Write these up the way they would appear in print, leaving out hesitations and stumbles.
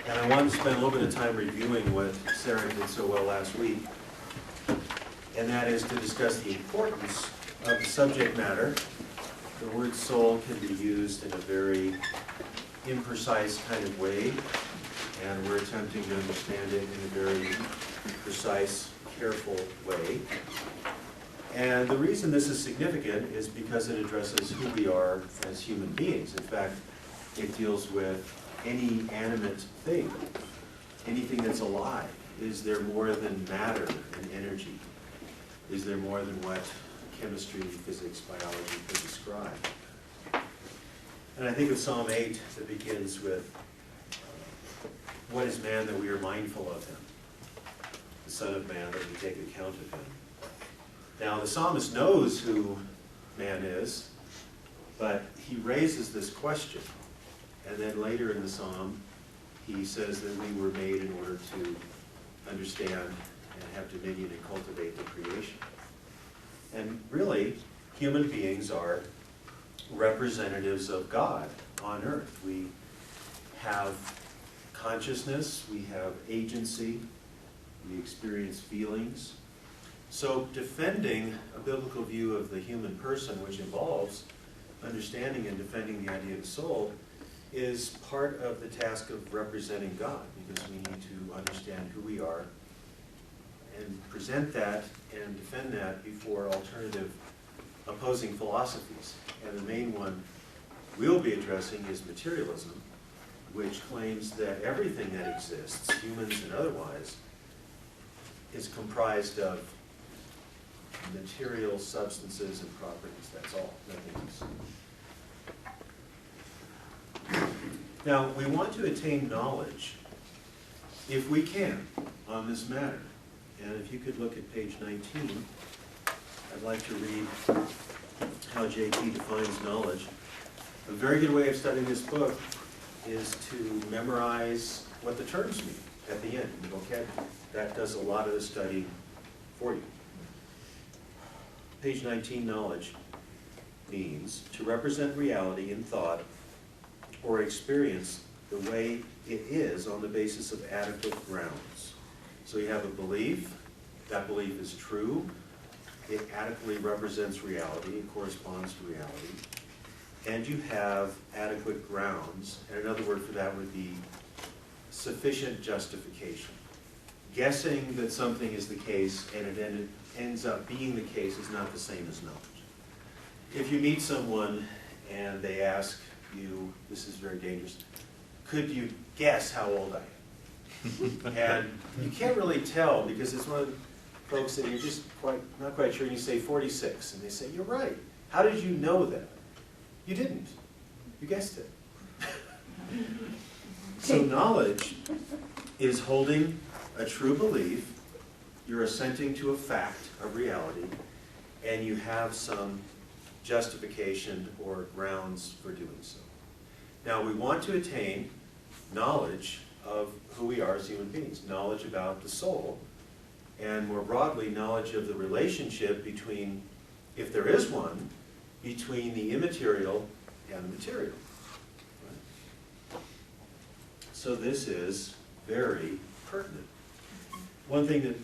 And I wanted to spend a little bit of time reviewing what Sarah did so well last week, and that is to discuss the importance of the subject matter. The word soul can be used in a very imprecise kind of way, and we're attempting to understand it in a very precise, careful way. And the reason this is significant is because it addresses who we are as human beings. In fact, it deals with any animate thing, anything that's alive. Is there more than matter and energy? Is there more than what chemistry, physics, biology could describe? And I think of Psalm 8 that begins with, what is man that we are mindful of him? The Son of Man that we take account of him. Now the psalmist knows who man is, but he raises this question. And then later in the psalm, he says that we were made in order to understand and have dominion and cultivate the creation. And really, human beings are representatives of God on earth. We have consciousness, we have agency, we experience feelings. So defending a biblical view of the human person, which involves understanding and defending the idea of the soul, is part of the task of representing God, because we need to understand who we are and present that and defend that before alternative opposing philosophies. And the main one we'll be addressing is materialism, which claims that everything that exists, humans and otherwise, is comprised of material substances and properties. That's all, nothing else. Now, we want to attain knowledge, if we can, on this matter. And if you could look at page 19, I'd like to read how J.P. defines knowledge. A very good way of studying this book is to memorize what the terms mean at the end in the vocabulary. That does a lot of the study for you. Page 19, knowledge means to represent reality in thought or experience the way it is on the basis of adequate grounds. So you have a belief, that belief is true, it adequately represents reality, it corresponds to reality, and you have adequate grounds, and another word for that would be sufficient justification. Guessing that something is the case and it ends up being the case is not the same as knowledge. If you meet someone and they ask you, this is very dangerous, could you guess how old I am? And you can't really tell because it's one of the folks that you're just not quite sure, and you say 46, and they say, you're right. How did you know that? You didn't. You guessed it. So knowledge is holding a true belief, you're assenting to a fact of reality, and you have some justification or grounds for doing so. Now, we want to attain knowledge of who we are as human beings, knowledge about the soul, and more broadly, knowledge of the relationship between, if there is one, between the immaterial and the material. Right? So this is very pertinent. One thing that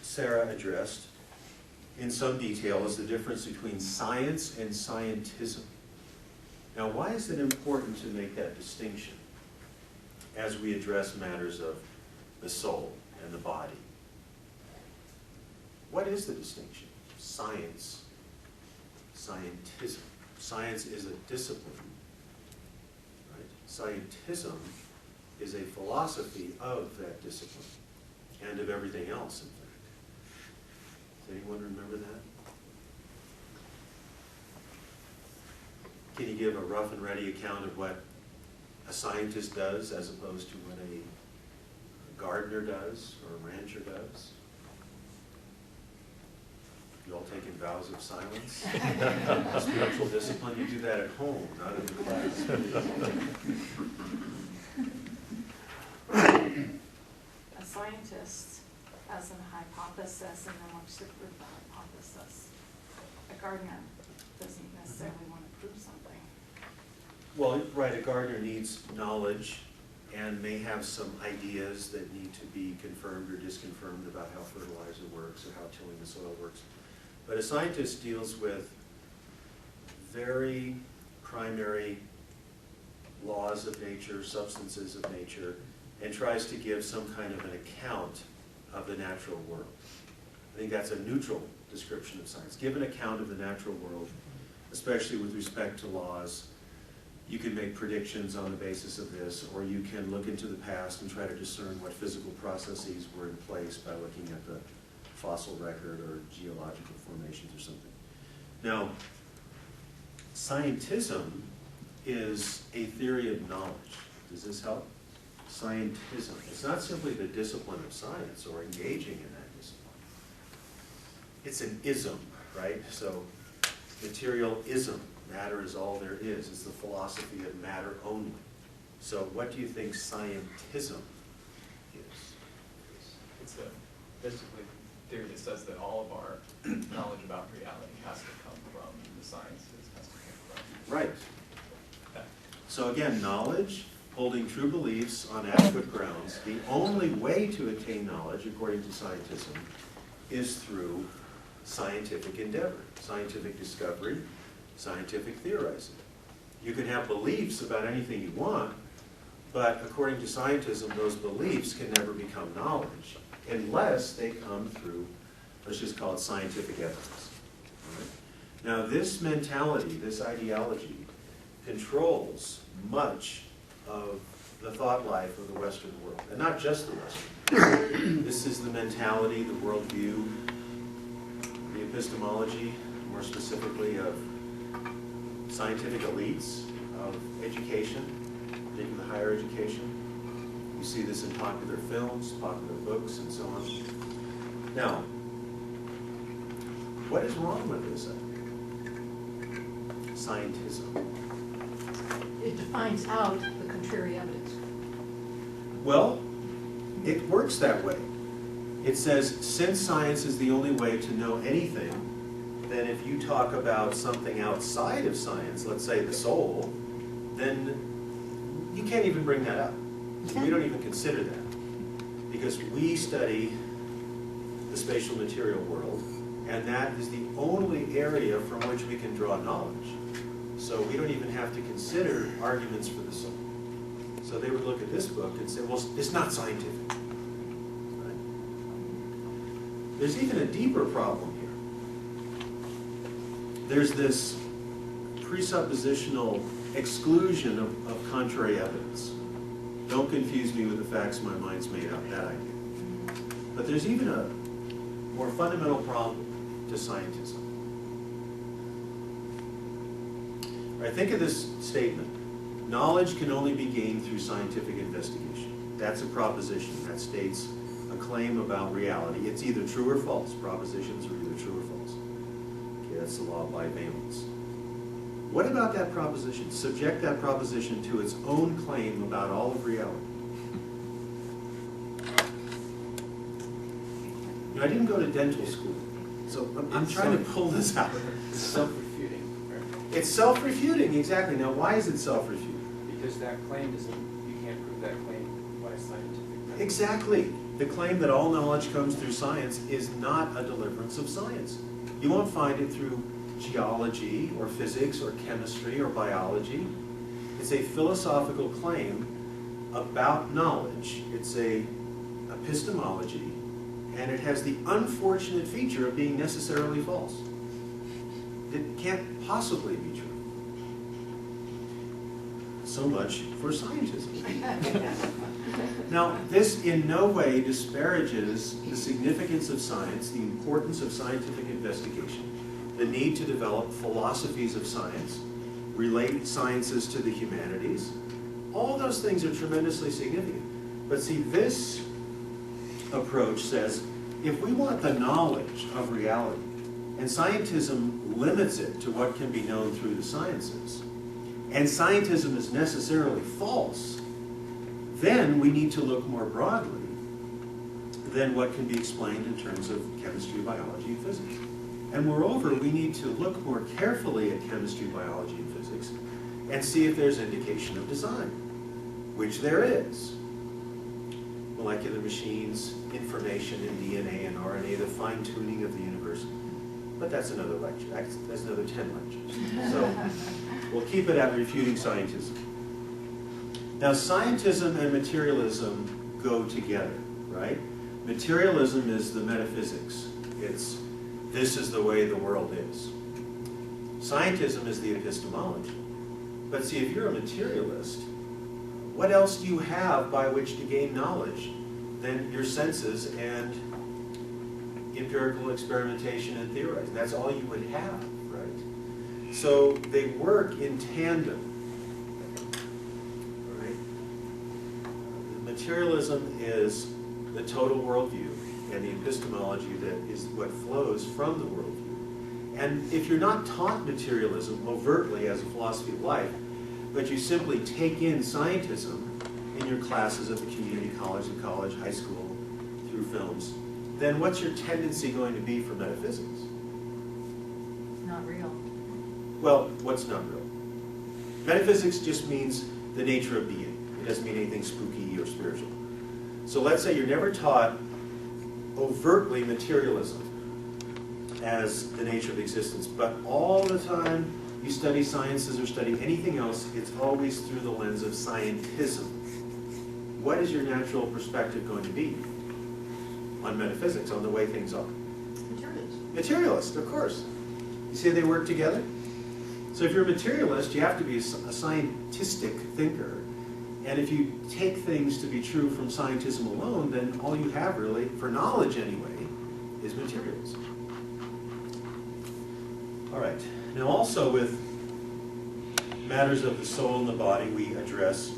Sarah addressed in some detail is the difference between science and scientism. Now, why is it important to make that distinction as we address matters of the soul and the body? What is the distinction? Science, scientism. Science is a discipline, right? Scientism is a philosophy of that discipline and of everything else, in fact. Does anyone remember that? Can you give a rough and ready account of what a scientist does as opposed to what a gardener does or a rancher does? You all taking vows of silence? Spiritual discipline, you do that at home, not in the class. A scientist has a hypothesis and then wants to prove the hypothesis. A gardener doesn't necessarily want to prove something. Well, right, a gardener needs knowledge and may have some ideas that need to be confirmed or disconfirmed about how fertilizer works or how tilling the soil works. But a scientist deals with very primary laws of nature, substances of nature, and tries to give some kind of an account of the natural world. I think that's a neutral description of science. Give an account of the natural world, especially with respect to laws. You can make predictions on the basis of this, or you can look into the past and try to discern what physical processes were in place by looking at the fossil record or geological formations or something. Now, scientism is a theory of knowledge. Does this help? Scientism. It's not simply the discipline of science or engaging in that discipline. It's an ism, right? So, materialism. Matter is all there is. It's the philosophy of matter only. So what do you think scientism is? It's basically a theory that says that all of our knowledge about reality has to come from the sciences, has to come from Right. that. So again, knowledge, holding true beliefs on adequate grounds, the only way to attain knowledge, according to scientism, is through scientific endeavor, scientific discovery, scientific theorizing. You can have beliefs about anything you want, but according to scientism, those beliefs can never become knowledge unless they come through, let's just call it scientific evidence. All right? Now this mentality, this ideology, controls much of the thought life of the Western world, and not just the Western. This is the mentality, the worldview, the epistemology, more specifically of scientific elites, of education, particularly higher education. You see this in popular films, popular books, and so on. Now, what is wrong with this idea? Scientism. It defines out the contrary evidence. Well, it works that way. It says, since science is the only way to know anything, then if you talk about something outside of science, let's say the soul, then you can't even bring that up. We don't even consider that. Because we study the spatial material world, and that is the only area from which we can draw knowledge. So we don't even have to consider arguments for the soul. So they would look at this book and say, well, it's not scientific. Right? There's even a deeper problem here. There's this presuppositional exclusion of contrary evidence. Don't confuse me with the facts my mind's made up, that idea. But there's even a more fundamental problem to scientism. All right, think of this statement. Knowledge can only be gained through scientific investigation. That's a proposition. That states a claim about reality. It's either true or false. Propositions are either true or false. Okay, that's the law of bivalence. What about that proposition? Subject that proposition to its own claim about all of reality. You know, I didn't go to dental school, so I'm trying to pull this out. It's self-refuting, right? It's self-refuting, exactly. Now, why is it self-refuting? Because that claim isn't, you can't prove that claim by scientific method. Exactly. The claim that all knowledge comes through science is not a deliverance of science. You won't find it through geology or physics or chemistry or biology. It's a philosophical claim about knowledge. It's a epistemology, and it has the unfortunate feature of being necessarily false. It can't possibly be true. So much for scientism. Now, this in no way disparages the significance of science, the importance of scientific investigation, the need to develop philosophies of science, relate sciences to the humanities. All those things are tremendously significant. But see, this approach says, if we want the knowledge of reality, and scientism limits it to what can be known through the sciences, and scientism is necessarily false, then we need to look more broadly than what can be explained in terms of chemistry, biology, and physics. And moreover, we need to look more carefully at chemistry, biology, and physics and see if there's indication of design. which there is. Molecular machines, information in DNA and RNA, the fine-tuning of the universe. But that's another lecture. That's another 10 lectures. So we'll keep it at refuting scientism. Now, scientism and materialism go together, right? Materialism is the metaphysics. It's, this is the way the world is. Scientism is the epistemology. But see, if you're a materialist, what else do you have by which to gain knowledge than your senses and empirical experimentation and theorizing? That's all you would have, right? So they work in tandem, right? Materialism is the total worldview, and the epistemology that is what flows from the worldview. And if you're not taught materialism overtly as a philosophy of life, but you simply take in scientism in your classes at the community college, the college, high school, through films, then what's your tendency going to be for metaphysics? Not real. Well, what's not real? Metaphysics just means the nature of being. It doesn't mean anything spooky or spiritual. So let's say you're never taught overtly materialism as the nature of existence, but all the time you study sciences or study anything else, it's always through the lens of scientism. What is your natural perspective going to be on metaphysics, on the way things are? Materialist. Materialist, of course. You see how they work together? So if you're a materialist, you have to be a scientistic thinker. And if you take things to be true from scientism alone, then all you have really, for knowledge anyway, is materialism. All right. Now also with matters of the soul and the body, we address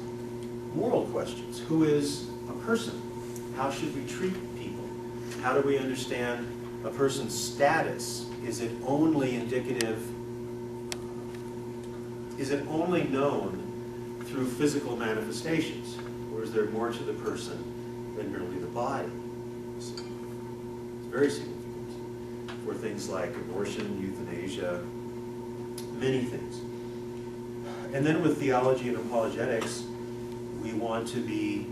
moral questions. Who is a person? How should we treat people? How do we understand a person's status? Is it only indicative? Is it only known through physical manifestations? Or is there more to the person than merely the body? It's very significant for things like abortion, euthanasia, many things. And then with theology and apologetics, we want to be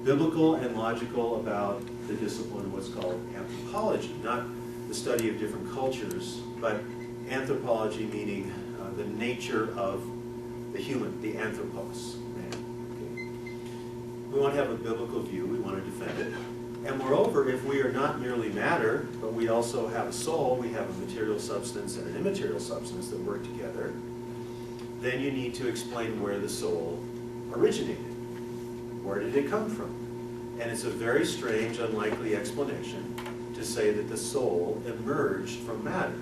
biblical and logical about the discipline of what's called anthropology, not the study of different cultures, but anthropology meaning the nature of the human, the anthropos, man. Okay. We want to have a biblical view, we want to defend it. And moreover, if we are not merely matter, but we also have a soul, we have a material substance and an immaterial substance that work together, then you need to explain where the soul originated. Where did it come from? And it's a very strange, unlikely explanation to say that the soul emerged from matter,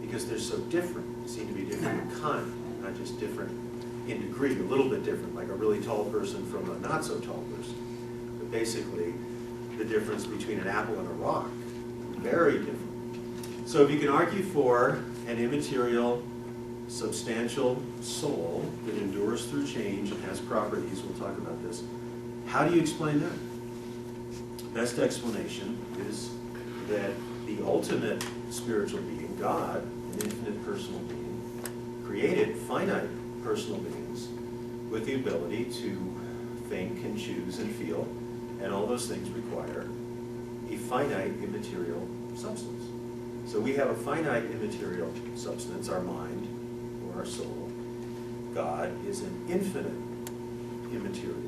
because they're so different. They seem to be different in kind, not just different in degree, a little bit different, like a really tall person from a not so tall person. But basically, the difference between an apple and a rock, very different. So if you can argue for an immaterial, substantial soul that endures through change and has properties, we'll talk about this, how do you explain that? Best explanation is that the ultimate spiritual being, God, an infinite personal being, created finite personal beings with the ability to think and choose and feel, and all those things require a finite immaterial substance. So we have a finite immaterial substance, our mind, or our soul. God is an infinite immaterial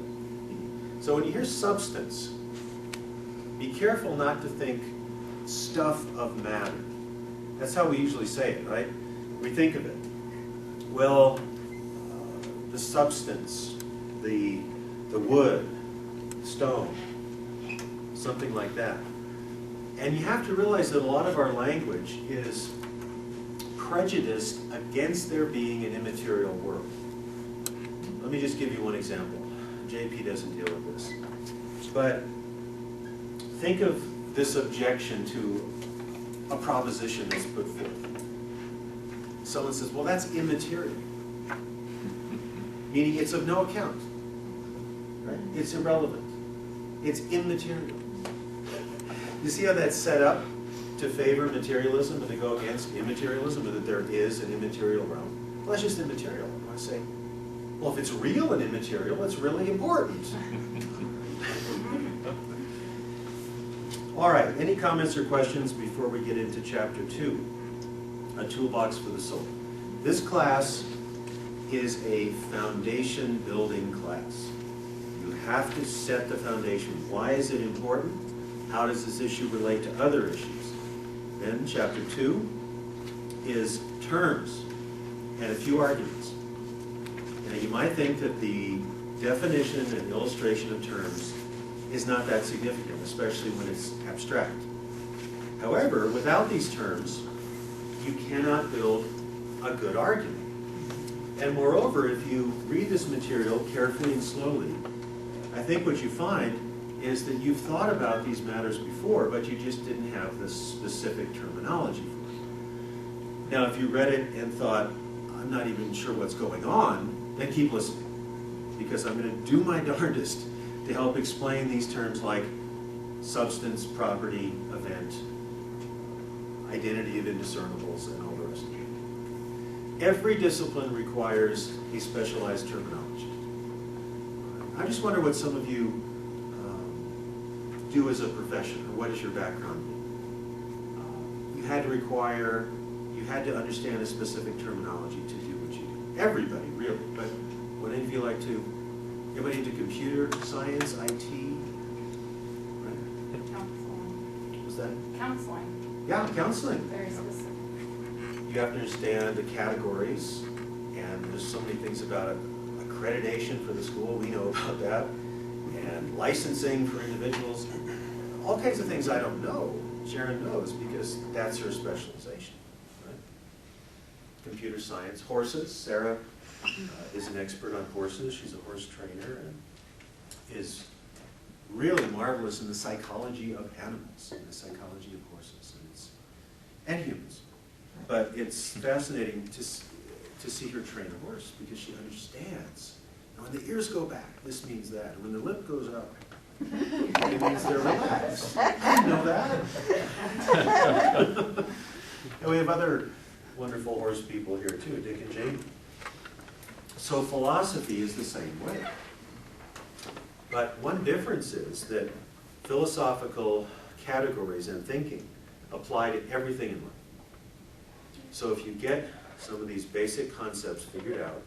being. So when you hear substance, be careful not to think stuff of matter. That's how we usually say it, right? We think of it. Well, the substance, the wood, stone, something like that. And you have to realize that a lot of our language is prejudiced against there being an immaterial world. Let me just give you one example. JP doesn't deal with this. But think of this objection to a proposition that's put forth. Someone says, well, that's immaterial. Meaning it's of no account. Right? It's irrelevant. It's immaterial. You see how that's set up to favor materialism and to go against immaterialism, or that there is an immaterial realm? Well, that's just immaterial. I say, Well, if it's real and immaterial, it's really important. All right, any comments or questions before we get into chapter 2, a toolbox for the soul? This class is a foundation building class. You have to set the foundation. Why is it important? How does this issue relate to other issues? Then chapter 2 is terms and a few arguments. Now you might think that the definition and illustration of terms is not that significant, especially when it's abstract. However, without these terms, you cannot build a good argument. And moreover, if you read this material carefully and slowly, I think what you find is that you've thought about these matters before, but you just didn't have the specific terminology for it. Now, if you read it and thought, I'm not even sure what's going on, then keep listening, because I'm going to do my darndest to help explain these terms like substance, property, event, identity of indiscernibles, and all the rest of it. Every discipline requires a specialized terminology. I just wonder what some of you do as a profession, or what is your background? You had to understand a specific terminology to do what you do. Everybody, really, but would any of you like to? Anybody into computer science, IT? Right? Counseling. Was that? Counseling, Yeah, counseling. very specific. You have to understand the categories, and there's so many things about it. Accreditation for the school, we know about that, and licensing for individuals, all kinds of things I don't know. Sharon knows because that's her specialization. Right? Computer science, horses. Sarah is an expert on horses. She's a horse trainer and is really marvelous in the psychology of animals, in the psychology of horses and humans. But it's fascinating to see her train a horse because she understands. And when the ears go back, this means that. And when the lip goes up, it means they're relaxed. You know that? And we have other wonderful horse people here too, Dick and Jane. So philosophy is the same way. But one difference is that philosophical categories and thinking apply to everything in life. So if you get some of these basic concepts figured out,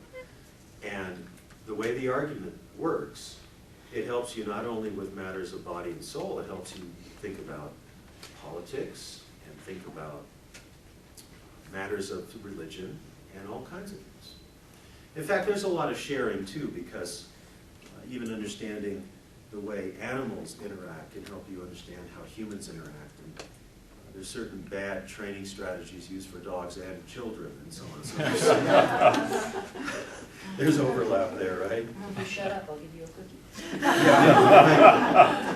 and the way the argument works, it helps you not only with matters of body and soul, it helps you think about politics and think about matters of religion and all kinds of things. In fact, there's a lot of sharing too, because even understanding the way animals interact can help you understand how humans interact. And there's certain bad training strategies used for dogs and children and so on. So there's overlap there, right? If you shut up, I'll give you a cookie. Yeah.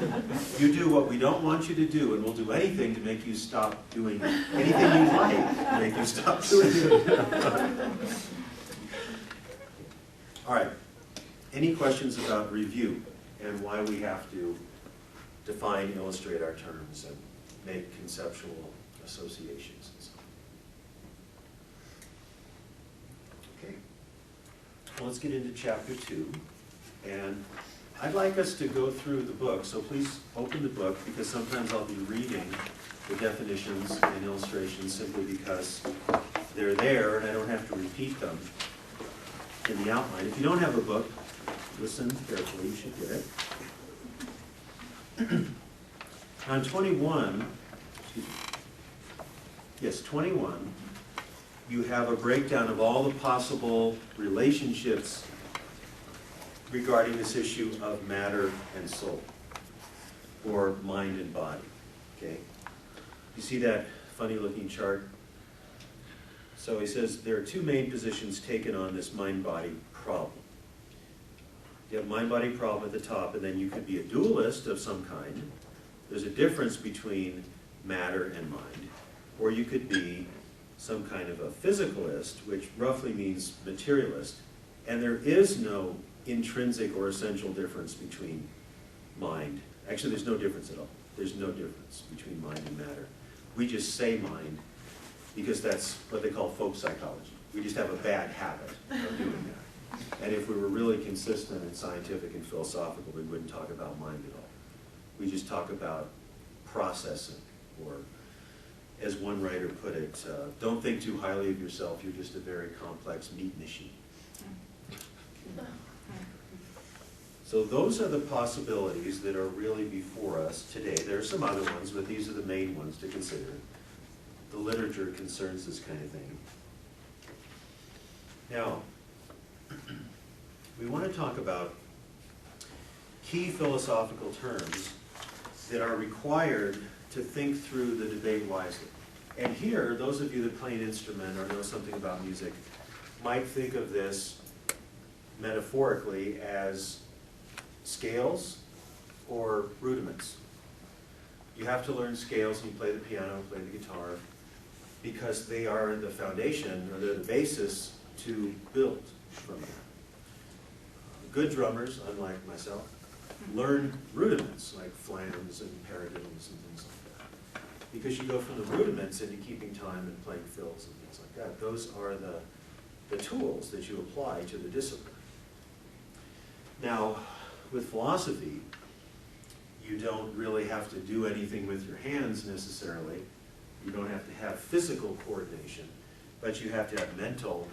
You do what we don't want you to do, and we'll do anything to make you stop doing it. Anything you like to make you stop doing it. All right. Any questions about review and why we have to define, illustrate our terms, and make conceptual associations and so on? Okay. Well, let's get into chapter 2. And I'd like us to go through the book, so please open the book, because sometimes I'll be reading the definitions and illustrations simply because they're there and I don't have to repeat them in the outline. If you don't have a book, listen carefully, you should get it. On 21, 21, you have a breakdown of all the possible relationships regarding this issue of matter and soul, or mind and body, okay? You see that funny looking chart? So he says there are two main positions taken on this mind-body problem. You have mind-body problem at the top, and then you could be a dualist of some kind. There's a difference between matter and mind. Or you could be some kind of a physicalist, which roughly means materialist, and there is no intrinsic or essential difference between mind. Actually, there's no difference at all. There's no difference between mind and matter. We just say mind because that's what they call folk psychology. We just have a bad habit of doing that. And if we were really consistent and scientific and philosophical, we wouldn't talk about mind at all. We just talk about processing, or as one writer put it, don't think too highly of yourself, you're just a very complex meat machine. So those are the possibilities that are really before us today. There are some other ones, but these are the main ones to consider. The literature concerns this kind of thing. Now, we want to talk about key philosophical terms that are required to think through the debate wisely. And here, those of you that play an instrument or know something about music might think of this metaphorically as scales or rudiments. You have to learn scales when you play the piano, play the guitar, because they are the foundation, or they're the basis to build from that. Good drummers, unlike myself, learn rudiments like flams and paradiddles and things like that. Because you go from the rudiments into keeping time and playing fills and things like that. Those are the tools that you apply to the discipline. Now, with philosophy, you don't really have to do anything with your hands necessarily. You don't have to have physical coordination, but you have to have mental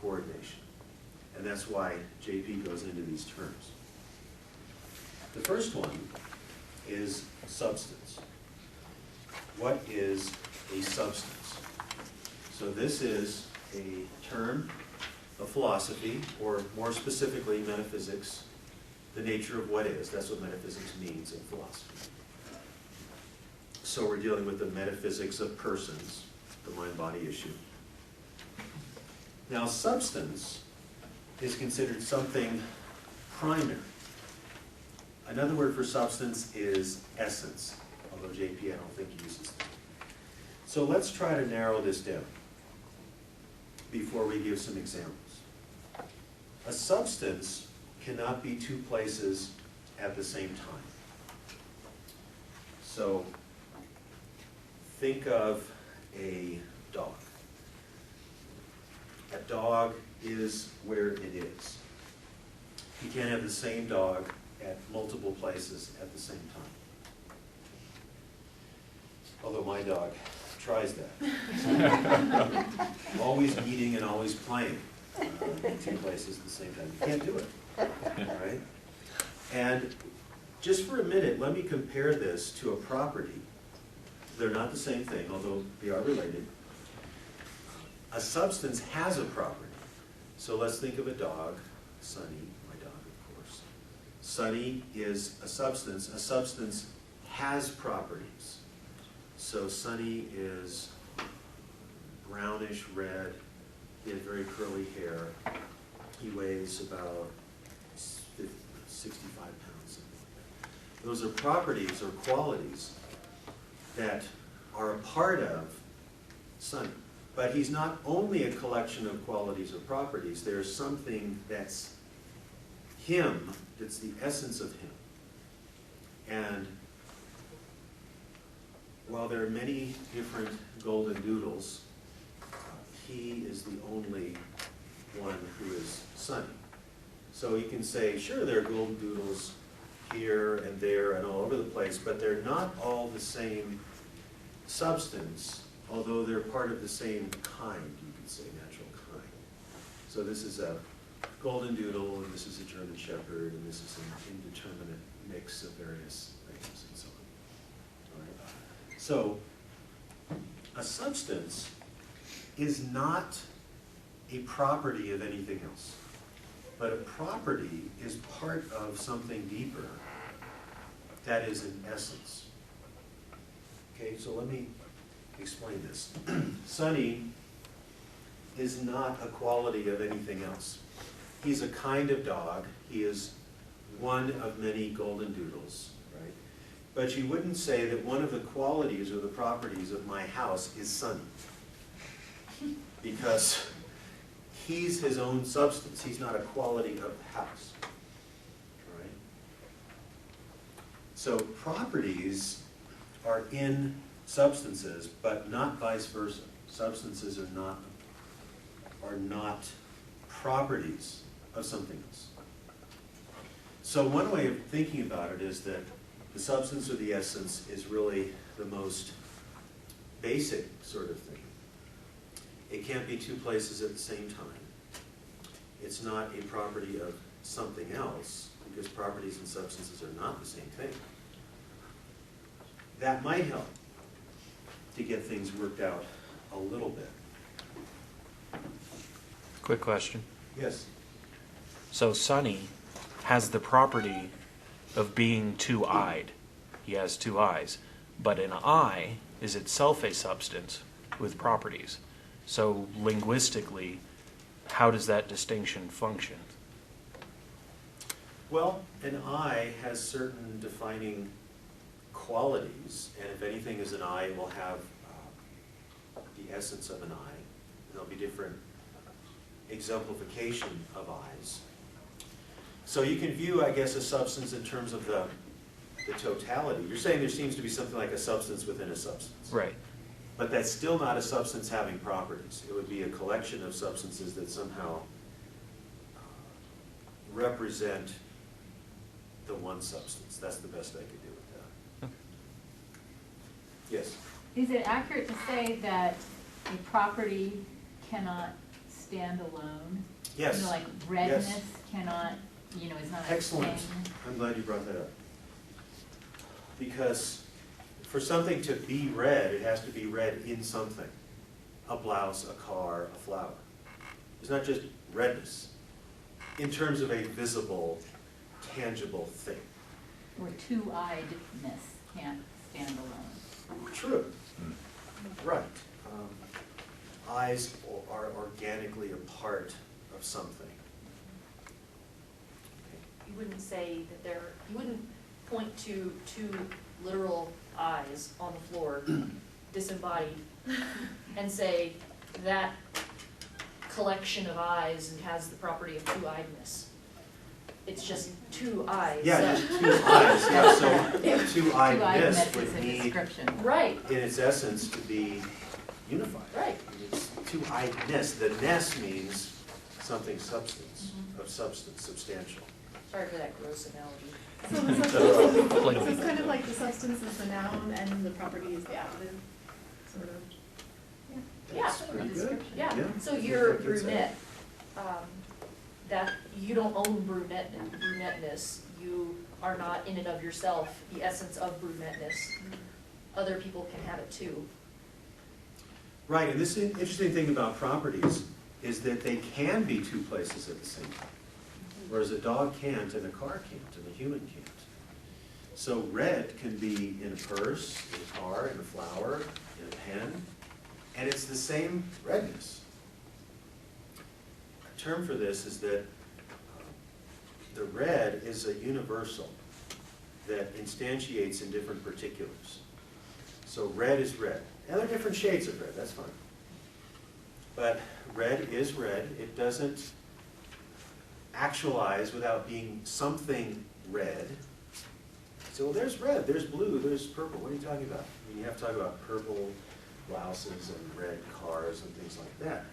coordination. And that's why JP goes into these terms. The first one is substance. What is a substance? So this is a term of philosophy, or more specifically metaphysics, the nature of what is. That's what metaphysics means in philosophy. So we're dealing with the metaphysics of persons, the mind-body issue. Now, substance is considered something primary. Another word for substance is essence, although JP I don't think uses that. So let's try to narrow this down before we give some examples. A substance cannot be two places at the same time. So think of a dog. A dog is where it is. You can't have the same dog at multiple places at the same time. Although my dog tries that. Always eating and always playing in two places at the same time. You can't do it. All right? And just for a minute, let me compare this to a property. They're not the same thing, although they are related. A substance has a property. So let's think of a dog, Sunny, my dog, of course. Sunny is a substance. A substance has properties. So Sunny is brownish red. He has very curly hair. He weighs about 65 pounds, something like that. Those are properties or qualities that are a part of Sunny. But he's not only a collection of qualities or properties. There's something that's him, that's the essence of him. And while there are many different golden doodles, he is the only one who is Sunny. So you can say, sure, there are golden doodles here and there and all over the place, but they're not all the same substance, although they're part of the same kind, you could say, natural kind. So this is a golden doodle, and this is a German shepherd, and this is an indeterminate mix of various things and so on. All right. So a substance is not a property of anything else, but a property is part of something deeper that is an essence. Okay, so let me explain this. Sunny is not a quality of anything else. He's a kind of dog. He is one of many golden doodles, right? But you wouldn't say that one of the qualities or the properties of my house is Sunny, because he's his own substance. He's not a quality of the house, right? So properties are in substances, but not vice versa. Substances are not properties of something else. So one way of thinking about it is that the substance or the essence is really the most basic sort of thing. It can't be two places at the same time. It's not a property of something else, because properties and substances are not the same thing. That might help to get things worked out a little bit. Quick question. Yes? So Sonny has the property of being two-eyed. He has two eyes. But an eye is itself a substance with properties. So linguistically, how does that distinction function? Well, an eye has certain defining qualities, and if anything is an eye, it will have the essence of an eye. And there'll be different exemplification of eyes. So you can view, I guess, a substance in terms of the totality. You're saying there seems to be something like a substance within a substance. Right. But that's still not a substance having properties. It would be a collection of substances that somehow represent the one substance. That's the best I could do with that. Yes? Is it accurate to say that a property cannot stand alone? Yes. You know, like redness Yes. cannot, you know, is not a Excellent. thing. I'm glad you brought that up. Because for something to be red, it has to be red in something. A blouse, a car, a flower. It's not just redness in terms of a visible, tangible thing. Or two-eyedness can't stand alone. True. Right. Eyes are organically a part of something. You wouldn't say that you wouldn't point to two literal eyes on the floor, disembodied, and say that collection of eyes has the property of two-eyedness. It's just two eyes. Yeah, that- just two eyes, yeah, so two-eyedness Two-eyedness would is a need, description. Right, in its essence, to be unified. right. It's two-eyedness. The ness means something substance, of substance, substantial. Sorry for that gross analogy. So the substance, so Like- it's kind of like the substance is the noun and the property is the adjective, sort of. That's Yeah. pretty good. Yeah, Yeah. so you're That's it. brunette, that, you don't own brunetteness, you are not in and of yourself the essence of brunetteness. Other people can have it too. Right, and this interesting thing about properties is that they can be two places at the same time. Whereas a dog can't, and a car can't, and a human can't. So red can be in a purse, in a car, in a flower, in a pen, and it's the same redness. A term for this is that the red is a universal that instantiates in different particulars. So red is red. And there are different shades of red, that's fine. But red is red. It doesn't actualize without being something red. So well, there's red, there's blue, there's purple. What are you talking about? I mean, you have to talk about purple blouses and red cars and things like that.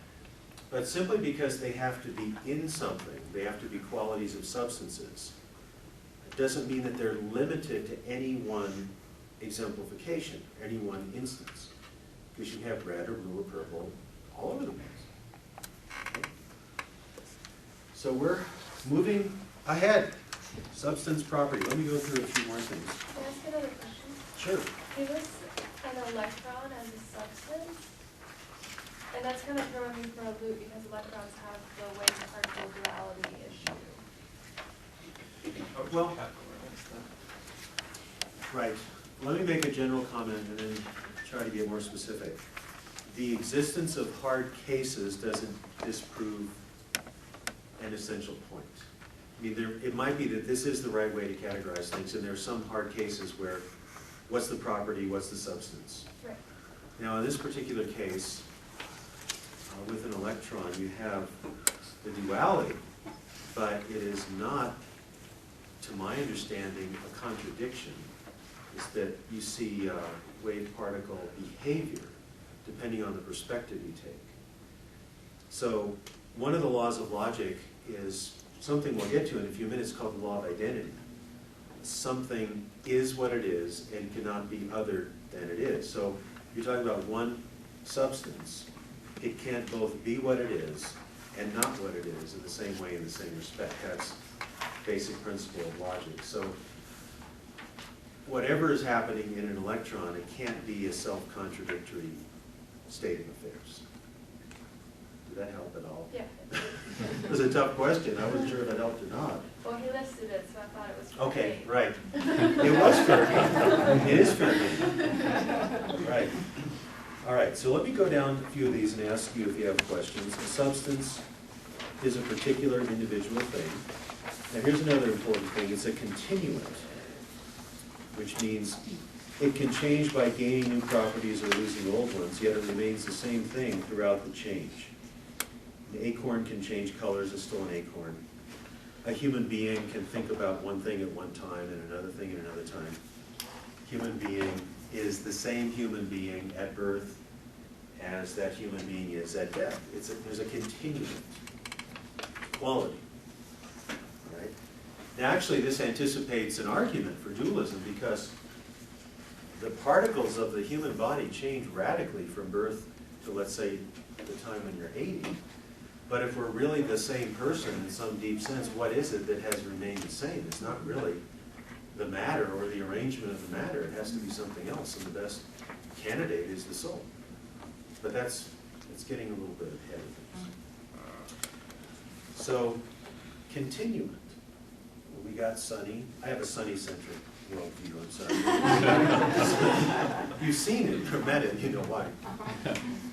But simply because they have to be in something, they have to be qualities of substances, it doesn't mean that they're limited to any one exemplification, any one instance. Because you can have red or blue or purple all over the place. Okay? So we're moving ahead. Substance property. Let me go through a few more things. Can I ask another question? Sure. Give us an electron as a substance, and that's kind of throwing me for a loop because electrons have the wave-particle duality issue. How would you Well- categorize that? Right. Let me make a general comment and then try to get more specific. The existence of hard cases doesn't disprove an essential point. I mean, it might be that this is the right way to categorize things, and there are some hard cases where what's the property, what's the substance? Right. Now, in this particular case, with an electron, you have the duality, but it is not, to my understanding, a contradiction. Is that you see wave-particle behavior depending on the perspective you take. So one of the laws of logic is something we'll get to in a few minutes called the law of identity. Something is what it is and cannot be other than it is. So you're talking about one substance. It can't both be what it is and not what it is in the same way, in the same respect. That's basic principle of logic. So whatever is happening in an electron, it can't be a self-contradictory state of affairs. Did that help at all? Yeah. It was a tough question. I wasn't sure if it helped or not. Well, he listed it, so I thought it was for Okay, me. right. It was Fermi. It is Fermi. Right. All right, so let me go down a few of these and ask you if you have questions. A substance is a particular individual thing. Now here's another important thing. It's a continuant, which means it can change by gaining new properties or losing old ones, yet it remains the same thing throughout the change. An acorn can change colors, it's still an acorn. A human being can think about one thing at one time and another thing at another time. Human being is the same human being at birth as that human being is at death. There's a continuum quality. Right? Now actually this anticipates an argument for dualism because the particles of the human body change radically from birth to, let's say, the time when you're 80. But if we're really the same person in some deep sense, what is it that has remained the same? It's not really the matter or the arrangement of the matter. It has to be something else, and the best candidate is the soul. But that's getting a little bit ahead of things. So, continuant. Well, we got Sunny. I have a Sunny-centric worldview, I'm sorry. You've seen it or met it, you know why.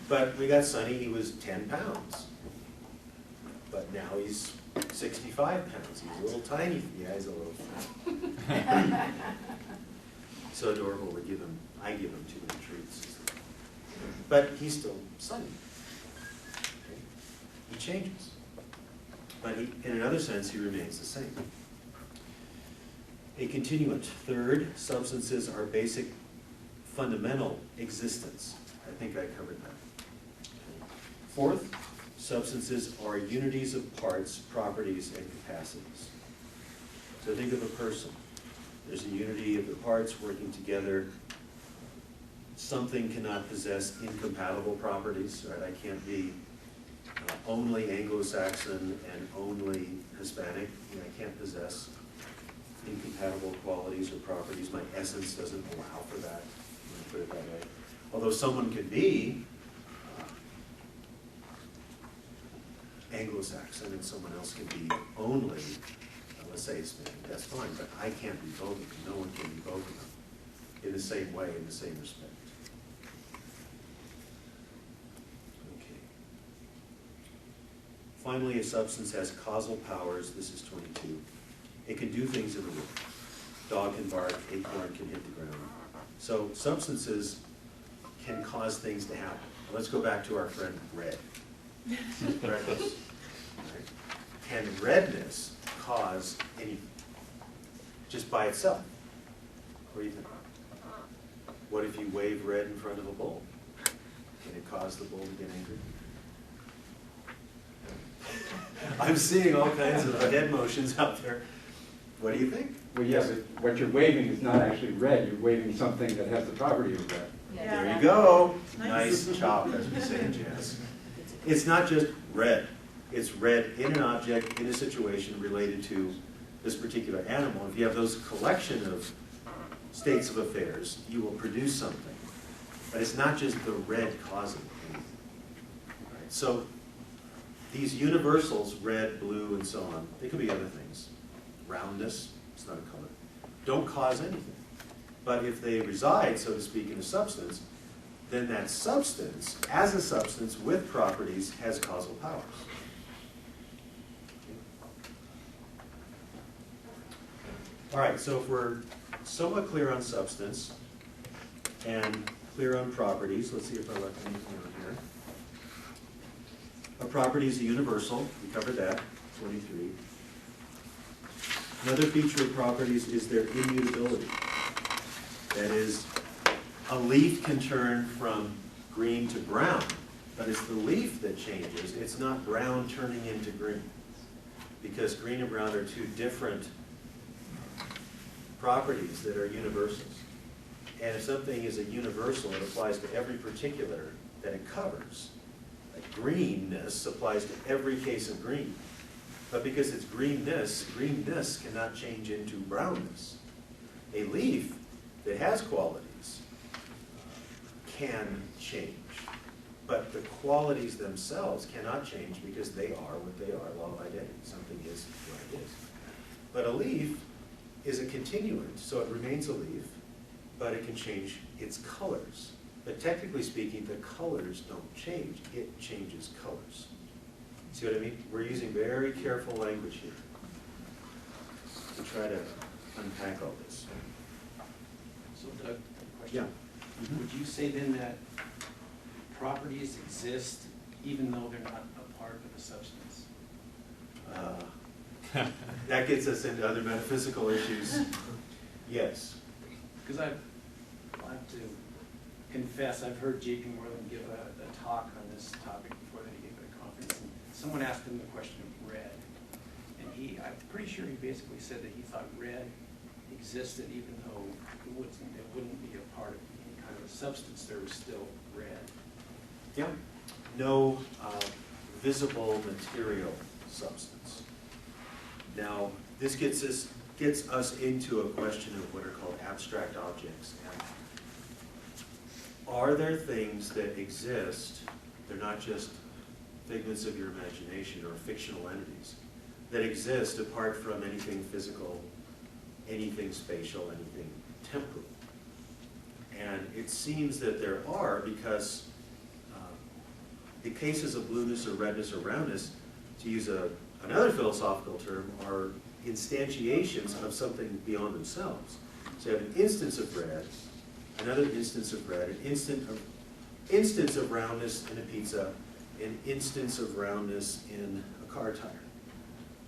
But we got Sunny, he was 10 pounds. But now he's 65 pounds. He's a little tiny. Yeah, he's a little fat. So adorable, I give him too many treats. But he's still Sunny. Okay? He changes. But in another sense, he remains the same. A continuant. Third, substances are basic fundamental existence. I think I covered that. Okay. Fourth, substances are unities of parts, properties, and capacities. So think of a person. There's a unity of the parts working together. Something cannot possess incompatible properties, right? I can't be only Anglo-Saxon and only Hispanic. I can't possess incompatible qualities or properties. My essence doesn't allow for that, put it that way. Although someone could be Anglo-Saxon and someone else can be only, let's say Hispanic, that's fine, but I can't be both of them. No one can be both of them in the same way, in the same respect. Okay. Finally, a substance has causal powers. This is 22. It can do things in the world. Dog can bark, acorn can hit the ground. So substances can cause things to happen. Let's go back to our friend red. Redness. Right? Can redness cause anything? Just by itself? What do you think? What if you wave red in front of a bull? Can it cause the bull to get angry? I'm seeing all kinds of head motions out there. What do you think? Well, yes, what you're waving is not actually red. You're waving something that has the property of red. Yeah. There you go. Nice. Nice chop, as we say in jazz. It's not just red. It's red in an object, in a situation related to this particular animal. If you have those collection of states of affairs, you will produce something. But it's not just the red causing anything. Right? So these universals, red, blue, and so on, they could be other things. Roundness, it's not a color, don't cause anything. But if they reside, so to speak, in a substance, then that substance, as a substance with properties, has causal powers. All right, so if we're somewhat clear on substance and clear on properties, let's see if I left anything out here. A property is a universal, we covered that, 23. Another feature of properties is their immutability. That is, a leaf can turn from green to brown, but it's the leaf that changes. It's not brown turning into green. because green and brown are two different properties that are universals. And if something is a universal, it applies to every particular that it covers. Like greenness applies to every case of green. But because it's greenness, greenness cannot change into brownness. A leaf that has qualities can change. But the qualities themselves cannot change because they are what they are, law of identity. Something is what it is. But a leaf is a continuant, so it remains a leaf, but it can change its colors. But technically speaking, the colors don't change. It changes colors. See what I mean? We're using very careful language here to try to unpack all this. So Doug, Yeah. question. Would you say then that properties exist even though they're not a part of a substance? That gets us into other metaphysical issues. Yes. Because I have to confess, I've heard J.P. Moreland give a talk on this topic before that he gave at a conference. And someone asked him the question of red. And I'm pretty sure he basically said that he thought red existed even though it wouldn't be a part of any kind of a substance, there was still red. Yeah. No visible material substance. Now, this gets us into a question of what are called abstract objects. And are there things that exist, they're not just figments of your imagination or fictional entities, that exist apart from anything physical, anything spatial, anything temporal? And it seems that there are, because the cases of blueness or redness or roundness, to use another philosophical term, are instantiations of something beyond themselves. So you have an instance of red, another instance of red, an instance of roundness in a pizza, an instance of roundness in a car tire.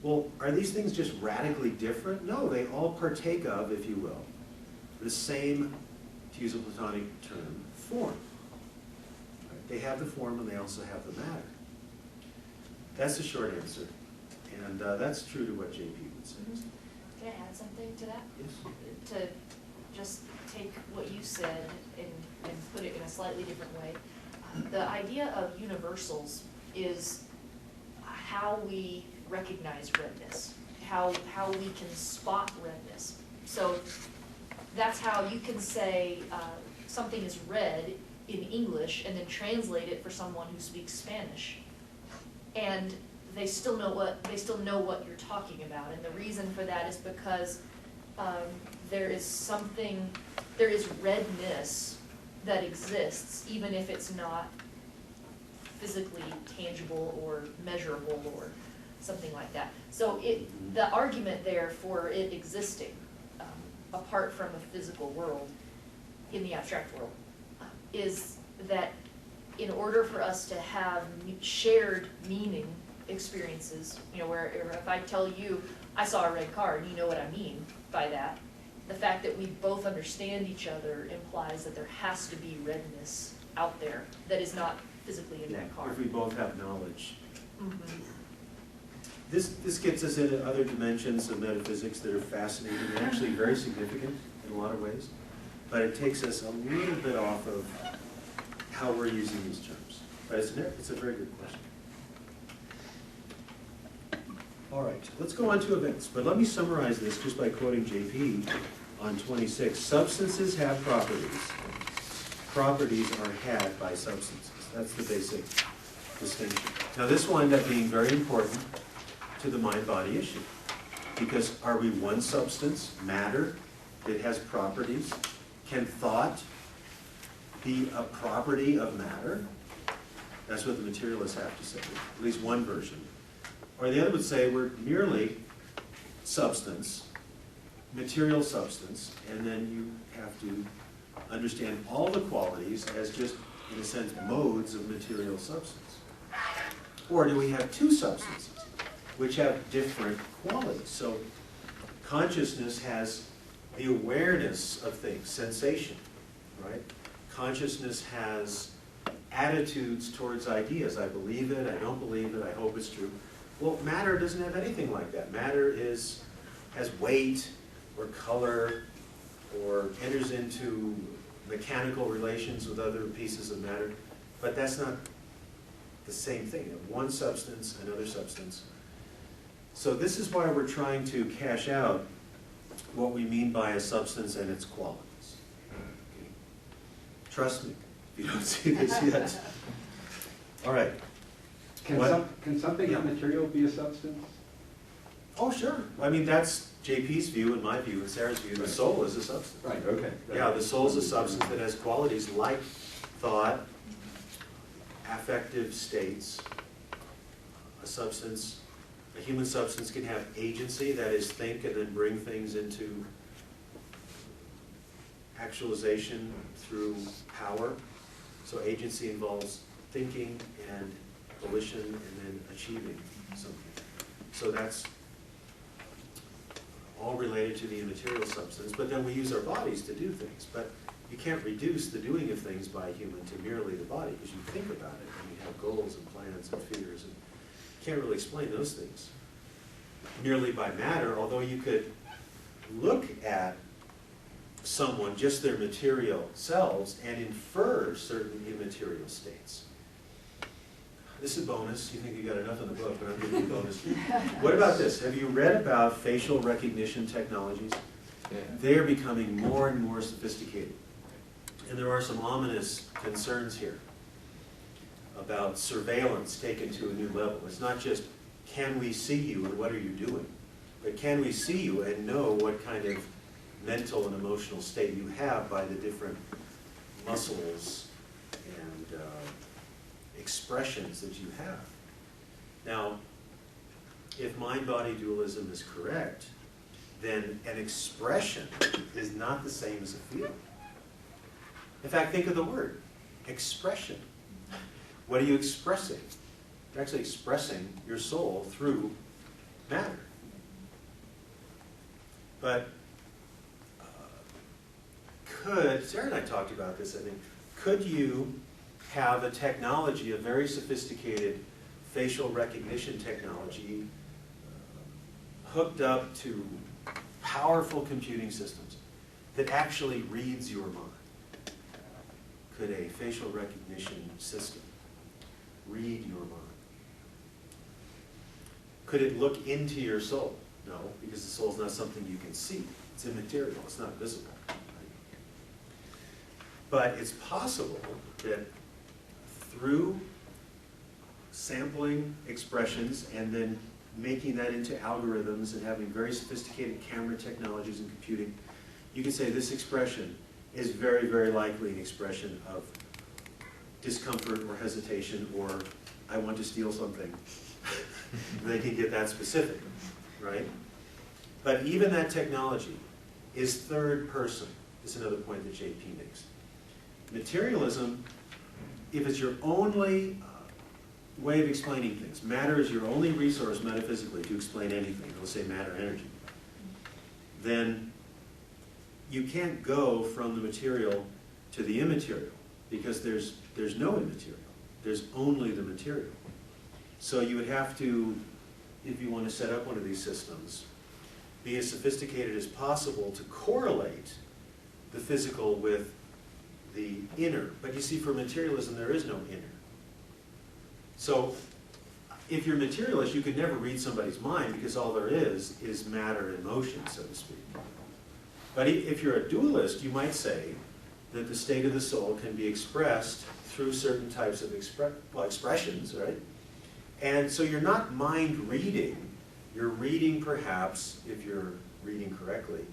Well, are these things just radically different? No, they all partake of, if you will, the same, to use a Platonic term, form. They have the form and they also have the matter. That's the short answer. And that's true to what JP would say. Can I add something to that? Yes. To just take what you said and put it in a slightly different way. The idea of universals is how we recognize redness, how we can spot redness. So that's how you can say something is red in English and then translate it for someone who speaks Spanish. And they still know what you're talking about. And the reason for that is because there is redness that exists, even if it's not physically tangible or measurable or something like that. So the argument there for it existing apart from a physical world, in the abstract world, is that in order for us to have shared meaning experiences, where if I tell you I saw a red car and you know what I mean by that, the fact that we both understand each other implies that there has to be redness out there that is not physically in that car. If we both have knowledge. Mm-hmm. This gets us into other dimensions of metaphysics that are fascinating and actually very significant in a lot of ways. But it takes us a little bit off of how we're using these terms. But it's a very good question. All right, let's go on to events. But let me summarize this just by quoting JP on 26. Substances have properties. Properties are had by substances. That's the basic distinction. Now this will end up being very important to the mind-body issue. Because are we one substance, matter, that has properties? Can thought be a property of matter? That's what the materialists have to say, at least one version. Or the other would say we're merely substance, material substance, and then you have to understand all the qualities as just, in a sense, modes of material substance. Or do we have two substances which have different qualities? So consciousness has the awareness of things, sensation, right? Consciousness has attitudes towards ideas. I believe it, I don't believe it, I hope it's true. Well, matter doesn't have anything like that. Matter has weight or color or enters into mechanical relations with other pieces of matter, but that's not the same thing. One substance, another substance. So this is why we're trying to cash out what we mean by a substance and its qualities. Okay. Trust me, if you don't see this yet. All right. Can something Yeah. immaterial be a substance? Oh, sure. I mean, that's JP's view and my view and Sarah's view. The Right. soul is a substance. Right, okay. Yeah, the soul's a substance that has qualities like thought, affective states. A substance, a human substance can have agency, that is, think and then bring things into actualization through power. So agency involves thinking and volition and then achieving something. So that's all related to the immaterial substance, but then we use our bodies to do things. But you can't reduce the doing of things by a human to merely the body, because you think about it and you have goals and plans and fears, and you can't really explain those things merely by matter, although you could look at someone, just their material selves, and infer certain immaterial states. This is a bonus. You think you got enough in the book, but I'm giving you a bonus. What about this? Have you read about facial recognition technologies? They're becoming more and more sophisticated. And there are some ominous concerns here about surveillance taken to a new level. It's not just, can we see you and what are you doing? But can we see you and know what kind of mental and emotional state you have by the different muscles and expressions that you have. Now, if mind-body dualism is correct, then an expression is not the same as a feeling. In fact, think of the word, expression. What are you expressing? You're actually expressing your soul through matter. But Sarah and I talked about this, I think, could you have a technology, a very sophisticated facial recognition technology hooked up to powerful computing systems that actually reads your mind? Could a facial recognition system read your mind? Could it look into your soul? No, because the soul is not something you can see. It's immaterial, it's not visible. Right? But it's possible that through sampling expressions and then making that into algorithms and having very sophisticated camera technologies and computing, you can say this expression is very, very likely an expression of discomfort or hesitation or I want to steal something. They can get that specific, right? But even that technology is third person. This is another point that JP makes. Materialism, if it's your only way of explaining things, matter is your only resource metaphysically to explain anything, let's say matter, energy, then you can't go from the material to the immaterial because there's no immaterial. There's only the material. So you would have to, if you want to set up one of these systems, be as sophisticated as possible to correlate the physical with the inner. But you see, for materialism, there is no inner. So if you're materialist, you could never read somebody's mind because all there is matter in motion, so to speak. But if you're a dualist, you might say that the state of the soul can be expressed through certain types of expressions, right? And so you're not mind reading, you're reading perhaps, if you're reading correctly,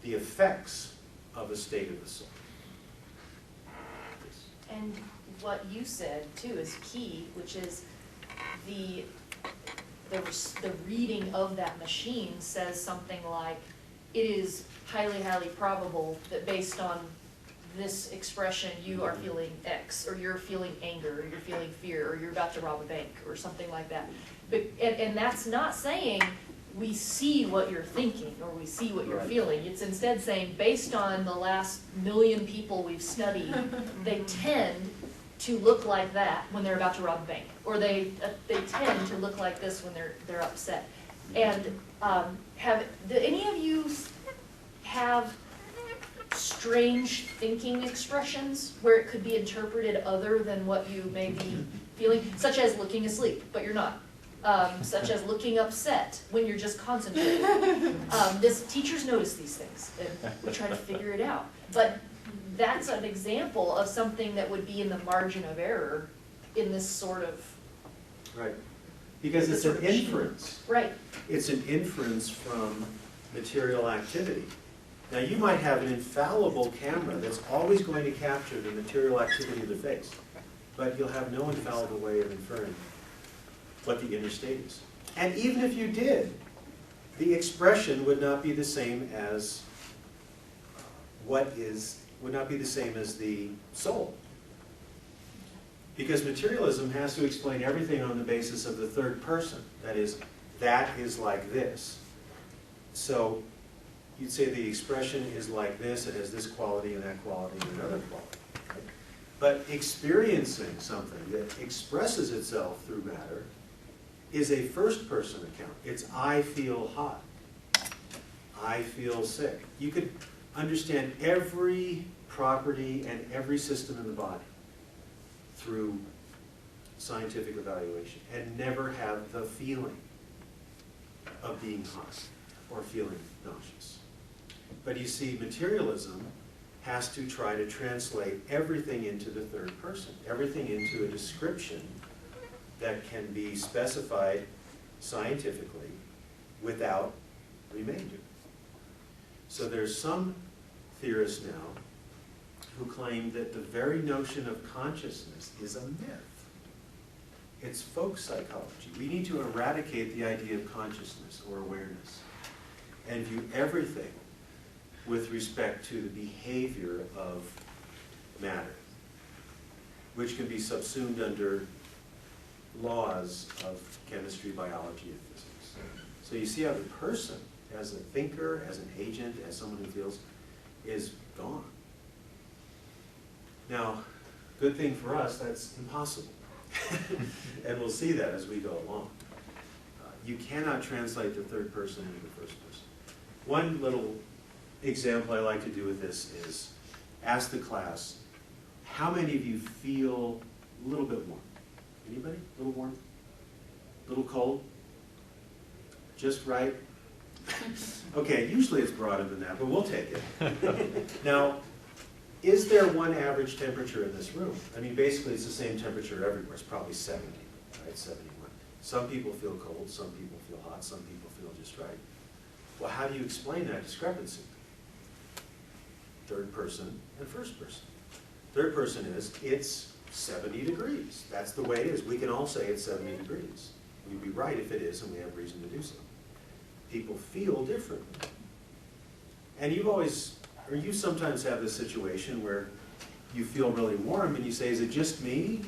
the effects of a state of the soul. And what you said too is key, which is the reading of that machine says something like, it is highly, highly probable that based on this expression you are feeling X, or you're feeling anger, or you're feeling fear, or you're about to rob a bank, or something like that. But, and that's not saying we see what you're thinking, or we see what you're feeling. It's instead saying, based on the last million people we've studied, they tend to look like that when they're about to rob a bank, or they tend to look like this when they're upset. And do any of you have strange thinking expressions where it could be interpreted other than what you may be feeling, such as looking asleep, but you're not? Such as looking upset when you're just concentrating. Teachers notice these things, and we try to figure it out. But that's an example of something that would be in the margin of error in this sort of. Right. Because it's an inference. Right. It's an inference from material activity. Now, you might have an infallible camera that's always going to capture the material activity of the face, but you'll have no infallible way of inferring what the inner state is. And even if you did, the expression would not be the same as would not be the same as the soul. Because materialism has to explain everything on the basis of the third person. That is like this. So you'd say the expression is like this, it has this quality and that quality and another quality. Right? But experiencing something that expresses itself through matter is a first person account. It's I feel hot. I feel sick. You could understand every property and every system in the body through scientific evaluation and never have the feeling of being hot or feeling nauseous. But you see, materialism has to try to translate everything into the third person, everything into a description that can be specified scientifically without remainder. So there's some theorists now who claim that the very notion of consciousness is a myth. It's folk psychology. We need to eradicate the idea of consciousness or awareness and view everything with respect to the behavior of matter, which can be subsumed under laws of chemistry, biology, and physics. So you see how the person, as a thinker, as an agent, as someone who feels, is gone. Now, good thing for us, that's impossible. And we'll see that as we go along. You cannot translate the third person into the first person. One little example I like to do with this is ask the class, how many of you feel a little bit warm? Anybody? A little warm? A little cold? Just right? Okay, usually it's broader than that, but we'll take it. Now, is there one average temperature in this room? I mean, basically it's the same temperature everywhere. It's probably 70, right? 71. Some people feel cold, some people feel hot, some people feel just right. Well, how do you explain that discrepancy? Third person and first person. Third person is, it's 70 degrees. That's the way it is. We can all say it's 70 degrees. We'd be right if it is, and we have reason to do so. People feel differently. And you sometimes have this situation where you feel really warm and you say, is it just me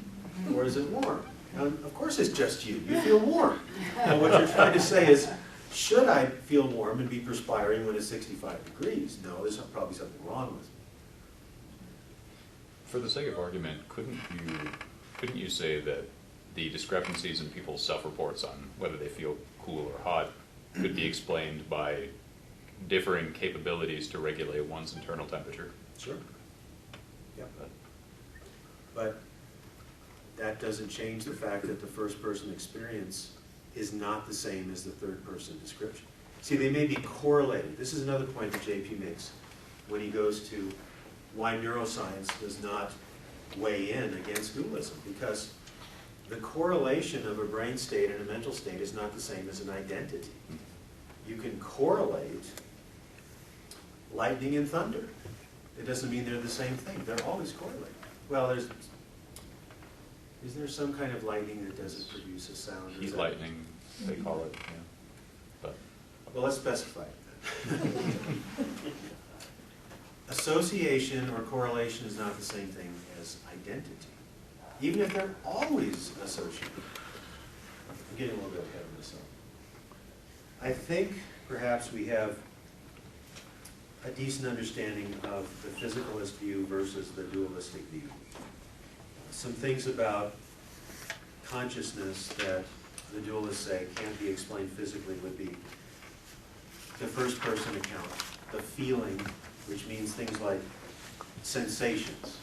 or is it warm? Now, of course it's just you. You feel warm. And what you're trying to say is, should I feel warm and be perspiring when it's 65 degrees? No, there's probably something wrong with me. For the sake of argument, couldn't you say that the discrepancies in people's self-reports on whether they feel cool or hot could be explained by differing capabilities to regulate one's internal temperature? Sure. Yeah. But that doesn't change the fact that the first person experience is not the same as the third person description. See, they may be correlated. This is another point that JP makes when he goes to why neuroscience does not weigh in against dualism, because the correlation of a brain state and a mental state is not the same as an identity. You can correlate lightning and thunder. It doesn't mean they're the same thing. They're always correlated. Well, is there some kind of lightning that doesn't produce a sound? Heat lightning, they call it, yeah. But well, let's specify it then. Association or correlation is not the same thing as identity, even if they're always associated. I'm getting a little bit ahead of myself. I think perhaps we have a decent understanding of the physicalist view versus the dualistic view. some things about consciousness that the dualists say can't be explained physically would be the first person account, the feeling, which means things like sensations.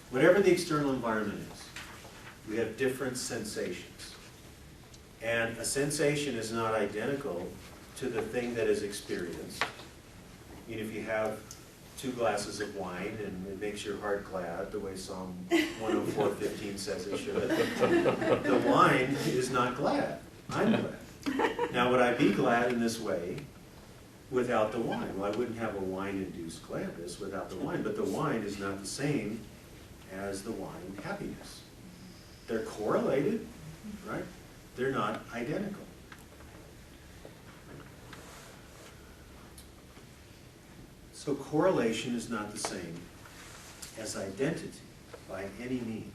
Whatever the external environment is, we have different sensations. And a sensation is not identical to the thing that is experienced. I mean, if you have 2 glasses of wine and it makes your heart glad, the way Psalm 104:15 says it should, the wine is not glad. I'm glad. Now, would I be glad in this way without the wine? Well, I wouldn't have a wine-induced gladness without the wine, but the wine is not the same as the wine happiness. They're correlated, right? They're not identical. So correlation is not the same as identity by any means.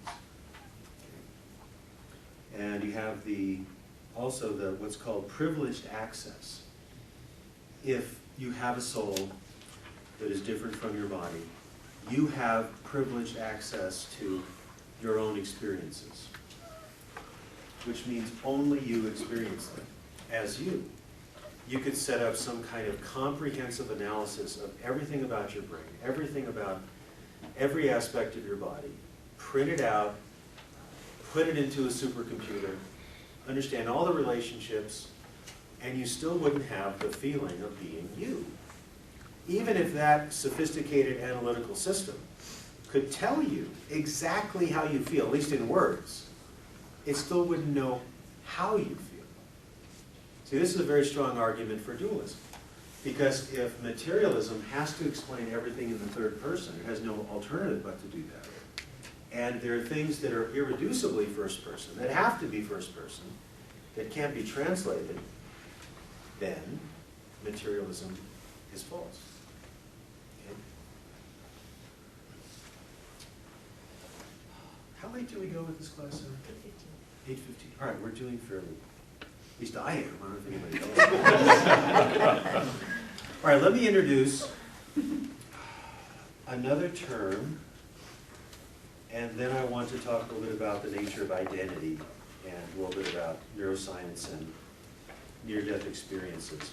And you have also what's called privileged access. If you have a soul that is different from your body, you have privileged access to your own experiences, which means only you experience them as you. You could set up some kind of comprehensive analysis of everything about your brain, everything about every aspect of your body, print it out, put it into a supercomputer, understand all the relationships, and you still wouldn't have the feeling of being you. Even if that sophisticated analytical system could tell you exactly how you feel, at least in words, it still wouldn't know how you feel. See, this is a very strong argument for dualism. Because if materialism has to explain everything in the third person, it has no alternative but to do that. And there are things that are irreducibly first person, that have to be first person, that can't be translated, then materialism is false. Okay? How late do we go with this class? 8:15. 8:15. All right, we're doing fairly. At least I am. I don't know if anybody else. All right, let me introduce another term, and then I want to talk a little bit about the nature of identity and a little bit about neuroscience and near-death experiences.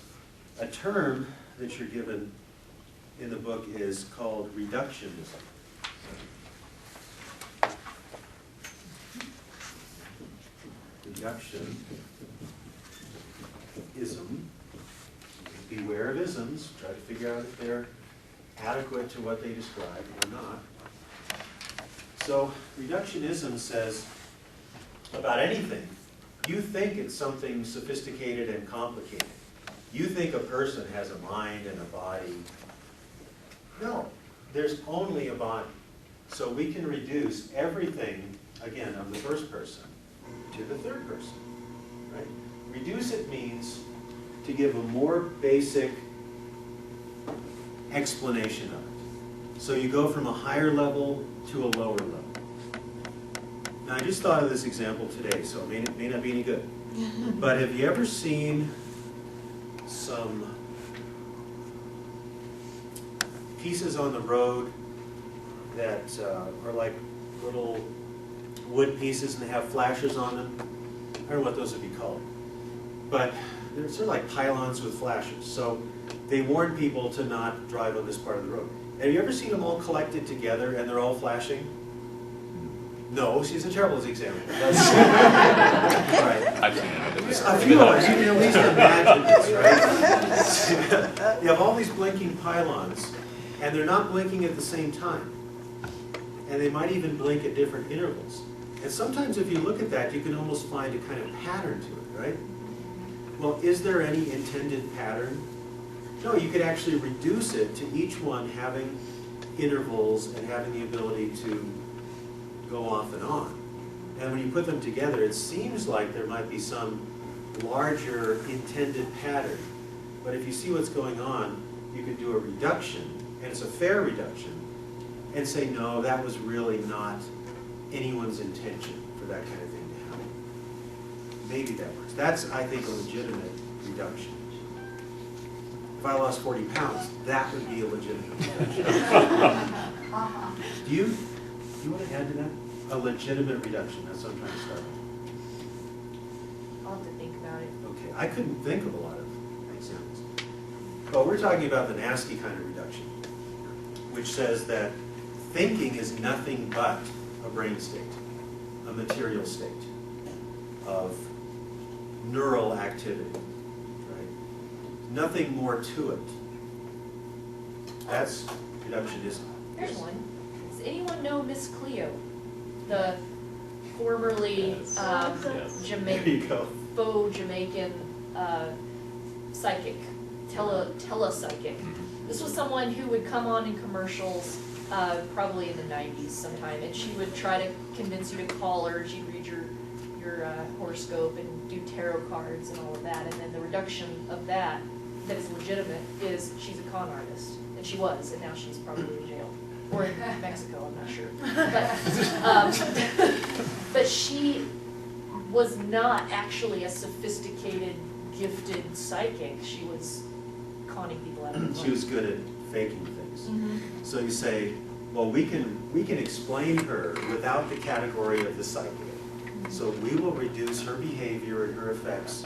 A term that you're given in the book is called reductionism. Reductionism. Beware of isms. Try to figure out if they're adequate to what they describe or not. So reductionism says about anything, you think it's something sophisticated and complicated. You think a person has a mind and a body. No, there's only a body. So we can reduce everything, again, of the first person to the third person, right? Reduce it means to give a more basic explanation of it. So you go from a higher level to a lower level. Now I just thought of this example today, so it may not be any good. But have you ever seen some pieces on the road that are like little wood pieces and they have flashers on them? I don't know what those would be called. But they're sort of like pylons with flashes. So they warn people to not drive on this part of the road. Have you ever seen them all collected together and they're all flashing? No, she's a terrible example. Right. I've seen it. A few of us, you can at least imagine this, right? You have all these blinking pylons, and they're not blinking at the same time. And they might even blink at different intervals. And sometimes if you look at that, you can almost find a kind of pattern to it, right? Well, is there any intended pattern? No, you could actually reduce it to each one having intervals and having the ability to go off and on. And when you put them together, it seems like there might be some larger intended pattern. But if you see what's going on, you could do a reduction, and it's a fair reduction, and say, no, that was really not anyone's intention for that kind of thing to happen. Maybe that works. That's, I think, a legitimate reduction. If I lost 40 pounds, that would be a legitimate reduction. Do you want to add to that? a legitimate reduction? That's what I'm trying to start with. I'll have to think about it. Okay, I couldn't think of a lot of examples. Well, we're talking about the nasty kind of reduction, which says that thinking is nothing but a brain state, a material state of neural activity, right? Nothing more to it. That's reductionism. Here's one. Does anyone know Miss Cleo? The formerly Yes. There Jamaican, you go. faux Jamaican psychic, telepsychic. This was someone who would come on in commercials, probably in the 90s sometime, and she would try to convince you to call her. She'd read your horoscope and do tarot cards and all of that. And then the reduction of that is legitimate, is she's a con artist. And she was, and now she's probably in jail. Or in Mexico, I'm not sure. But she was not actually a sophisticated, gifted psychic. She was conning people out of money. She was good at faking things. Mhm. So you say, well, we can explain her without the category of the psychic. So we will reduce her behavior and her effects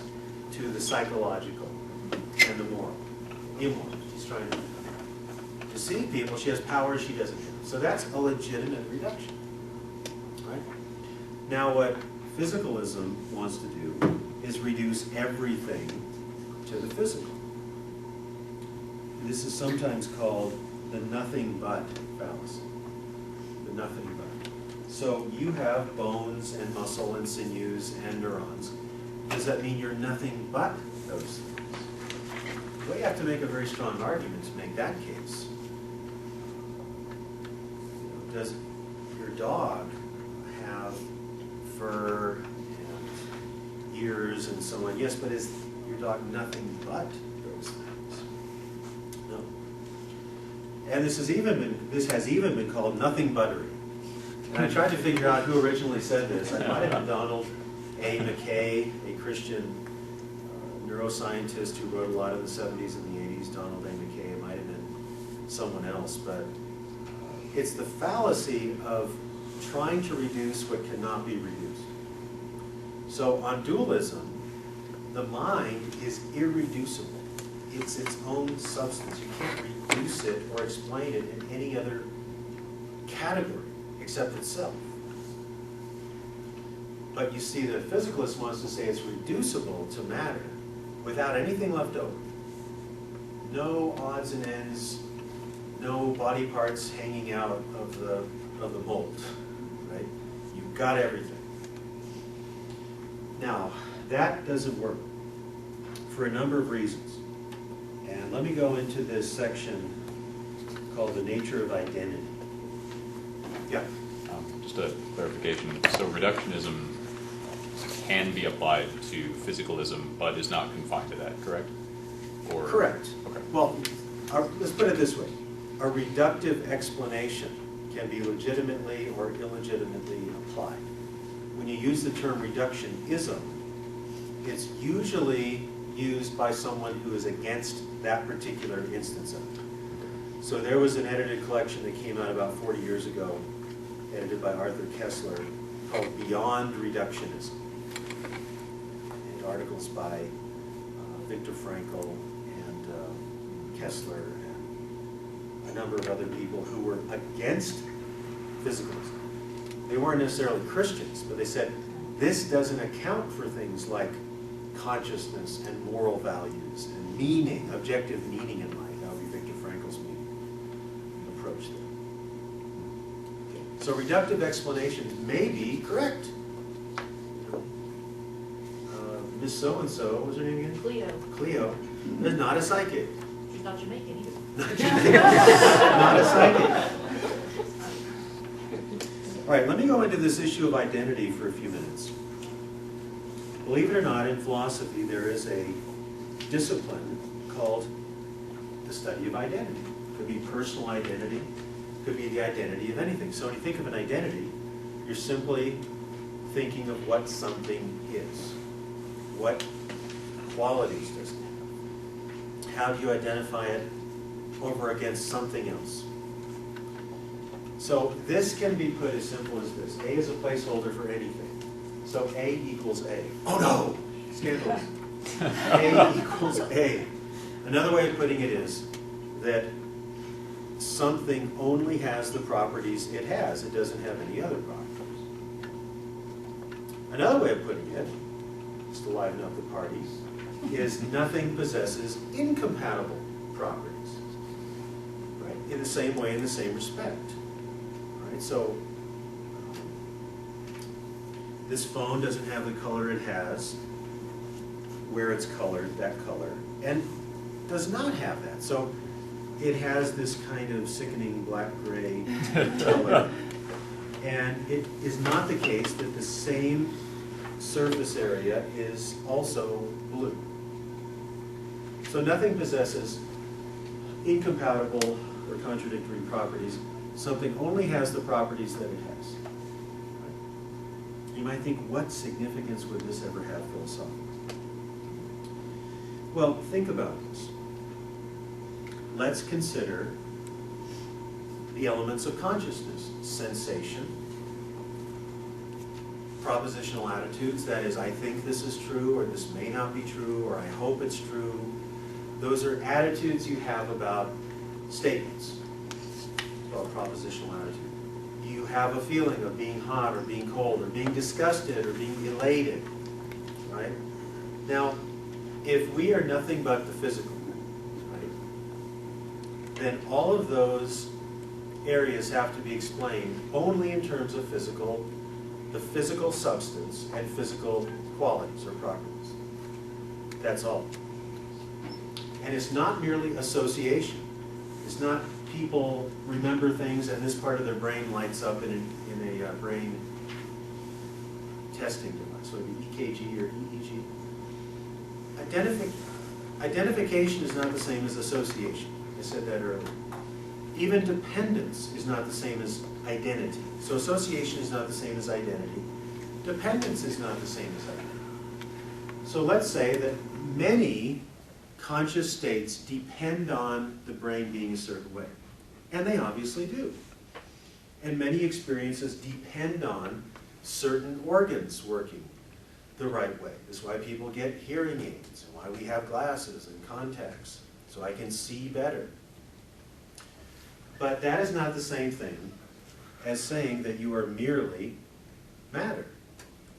to the psychological and the moral, immoral. She's trying to deceive people. She has powers she doesn't have. So that's a legitimate reduction, right? Now what physicalism wants to do is reduce everything to the physical. This is sometimes called the nothing but fallacy. The nothing but. So you have bones and muscle and sinews and neurons. Does that mean you're nothing but those things? Well, you have to make a very strong argument to make that case. Does your dog have fur and ears and so on? Yes, but is your dog nothing but those things? No. And this has even been called nothing buttery. And I tried to figure out who originally said this. I might have been Donald A. McKay, a Christian neuroscientist who wrote a lot in the 70s and the 80s. Donald A. McKay. It might have been someone else, but it's the fallacy of trying to reduce what cannot be reduced. So on dualism, the mind is irreducible. It's its own substance. You can't reduce it or explain it in any other category except itself. But you see, the physicalist wants to say it's reducible to matter without anything left over. No odds and ends, no body parts hanging out of the mold, right? You've got everything. Now, that doesn't work for a number of reasons. And let me go into this section called the nature of identity. Yeah. Just a clarification. So reductionism can be applied to physicalism, but is not confined to that, correct? Or Correct. Okay. Well, let's put it this way. A reductive explanation can be legitimately or illegitimately applied. When you use the term reductionism, it's usually used by someone who is against that particular instance of it. So there was an edited collection that came out about 40 years ago, edited by Arthur Kessler, called Beyond Reductionism. And articles by Viktor Frankl and Kessler and a number of other people who were against physicalism. They weren't necessarily Christians, but they said, this doesn't account for things like consciousness and moral values and meaning, objective meaning in life. That would be Viktor Frankl's approach there. So reductive explanations may be correct. Miss So-and-so, what was her name again? Cleo. Cleo, is not a psychic. She's not Jamaican either. Not a psychic. All right, let me go into this issue of identity for a few minutes. Believe it or not, in philosophy, there is a discipline called the study of identity. It could be personal identity, it could be the identity of anything. So when you think of an identity, you're simply thinking of what something is. What qualities does it have? How do you identify it over against something else? So this can be put as simple as this. A is a placeholder for anything. So A equals A. Oh no! Scandalous. A equals A. Another way of putting it is that something only has the properties it has. It doesn't have any other properties. Another way of putting it, just to liven up the parties, is nothing possesses incompatible properties. Right? In the same way, in the same respect. Right? So this phone doesn't have the color it has, where it's colored, that color, and does not have that. So it has this kind of sickening black-gray color. And it is not the case that the same surface area is also blue. So nothing possesses incompatible or contradictory properties. Something only has the properties that it has. You might think, what significance would this ever have philosophically? Well, think about this. Let's consider the elements of consciousness: sensation, propositional attitudes, that is, I think this is true, or this may not be true, or I hope it's true. Those are attitudes you have about statements, about propositional attitude. You have a feeling of being hot or being cold, or being disgusted or being elated, right? Now, if we are nothing but the physical, then all of those areas have to be explained only in terms of the physical substance and physical qualities or properties. That's all. And it's not merely association. It's not people remember things and this part of their brain lights up in a brain testing device, so it'd be EKG or EEG. Identification is not the same as association. I said that earlier. Even dependence is not the same as identity. So association is not the same as identity. Dependence is not the same as identity. So let's say that many conscious states depend on the brain being a certain way. And they obviously do. And many experiences depend on certain organs working the right way. This is why people get hearing aids, and why we have glasses and contacts, so I can see better. But that is not the same thing as saying that you are merely matter,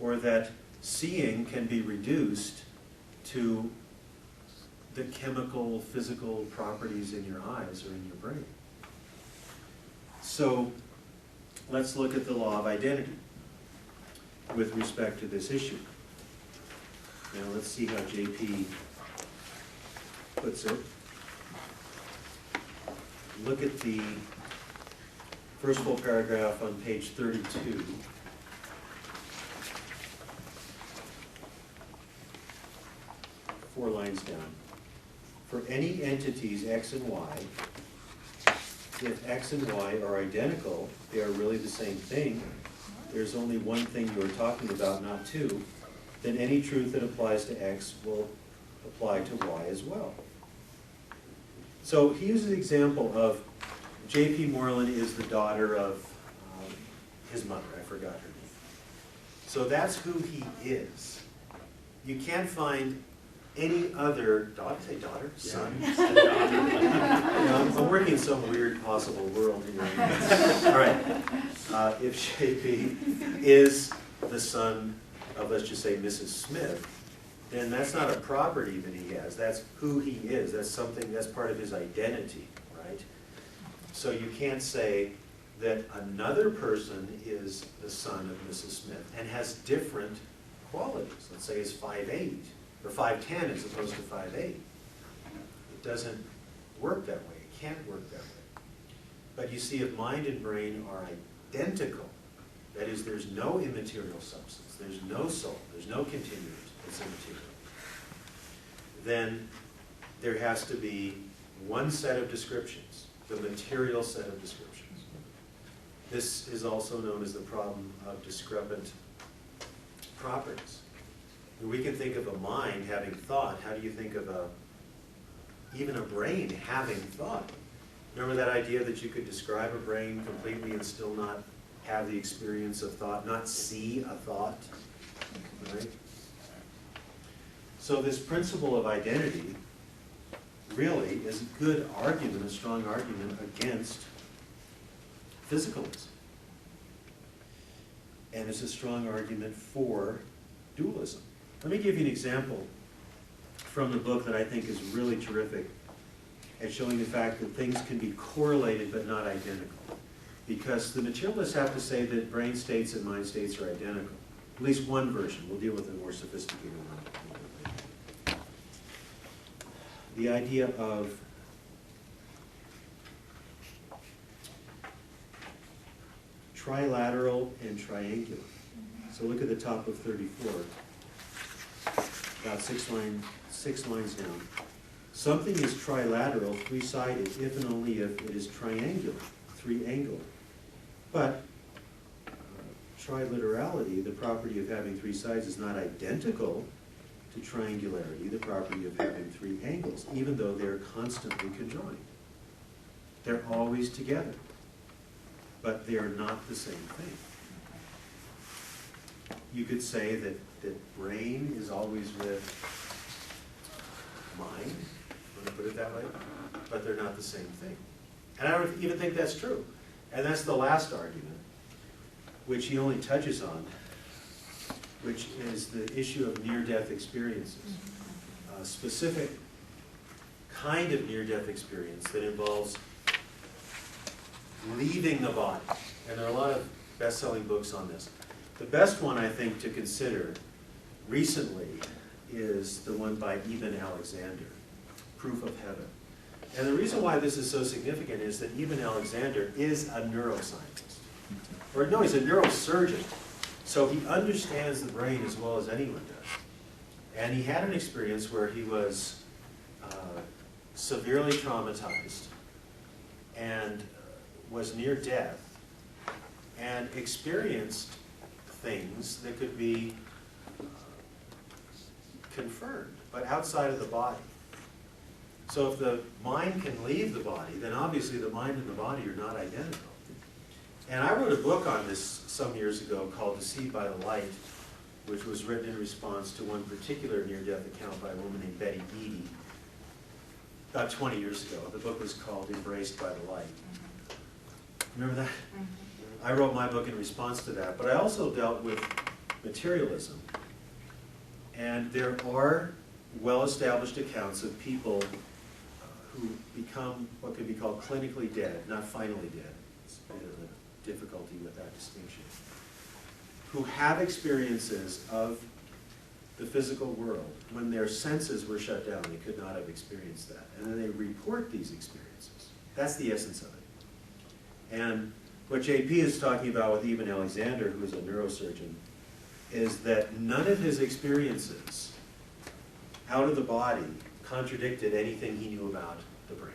or that seeing can be reduced to the chemical, physical properties in your eyes or in your brain. So let's look at the law of identity with respect to this issue. Now let's see how JP puts it. Look at the first full paragraph on page 32. Four lines down. For any entities x and y, if x and y are identical, they are really the same thing. There's only one thing you are talking about, not two. Then any truth that applies to x will apply to y as well. So he uses the example of J.P. Moreland is the daughter of his mother. I forgot her name. So that's who he is. You can't find any other daughter. Say daughter, son. I'm working in some weird possible world here. All right. If J.P. is the son of, let's just say, Mrs. Smith, then that's not a property that he has. That's who he is. That's something, that's part of his identity, right? So you can't say that another person is the son of Mrs. Smith and has different qualities. Let's say is 5'8", or 5'10" as opposed to 5'8". It doesn't work that way. It can't work that way. But you see, if mind and brain are identical, that is, there's no immaterial substance, there's no soul, there's no continuum that's immaterial, then there has to be one set of descriptions, the material set of descriptions. This is also known as the problem of discrepant properties. We can think of a mind having thought. How do you think of even a brain having thought? Remember that idea that you could describe a brain completely and still not have the experience of thought, not see a thought, right? So this principle of identity really is a good argument, a strong argument against physicalism. And it's a strong argument for dualism. Let me give you an example from the book that I think is really terrific at showing the fact that things can be correlated but not identical. Because the materialists have to say that brain states and mind states are identical. At least one version. We'll deal with a more sophisticated one. The idea of trilateral and triangular. So look at the top of 34, about six lines down. Something is trilateral, three-sided, if and only if it is triangular, three-angular. But triliterality, the property of having three sides, is not identical to triangularity, the property of having three angles, even though they're constantly conjoined. They're always together, but they are not the same thing. You could say that brain is always with mind, want to put it that way, but they're not the same thing. And I don't even think that's true. And that's the last argument, which he only touches on, which is the issue of near-death experiences. A specific kind of near-death experience that involves leaving the body. And there are a lot of best-selling books on this. The best one, I think, to consider recently is the one by Eben Alexander, Proof of Heaven. And the reason why this is so significant is that Eben Alexander is a neuroscientist. Or no, he's a neurosurgeon. So he understands the brain as well as anyone does. And he had an experience where he was severely traumatized and was near death and experienced things that could be confirmed, but outside of the body. So if the mind can leave the body, then obviously the mind and the body are not identical. And I wrote a book on this some years ago called Deceived by the Light, which was written in response to one particular near-death account by a woman named Betty Eadie, about 20 years ago. The book was called Embraced by the Light. Remember that? I wrote my book in response to that, but I also dealt with materialism. And there are well-established accounts of people who become what can be called clinically dead, not finally dead. It's a bit of a difficulty with that distinction. Who have experiences of the physical world when their senses were shut down. They could not have experienced that. And then they report these experiences. That's the essence of it. And what JP is talking about with Eben Alexander, who is a neurosurgeon, is that none of his experiences out of the body contradicted anything he knew about the brain.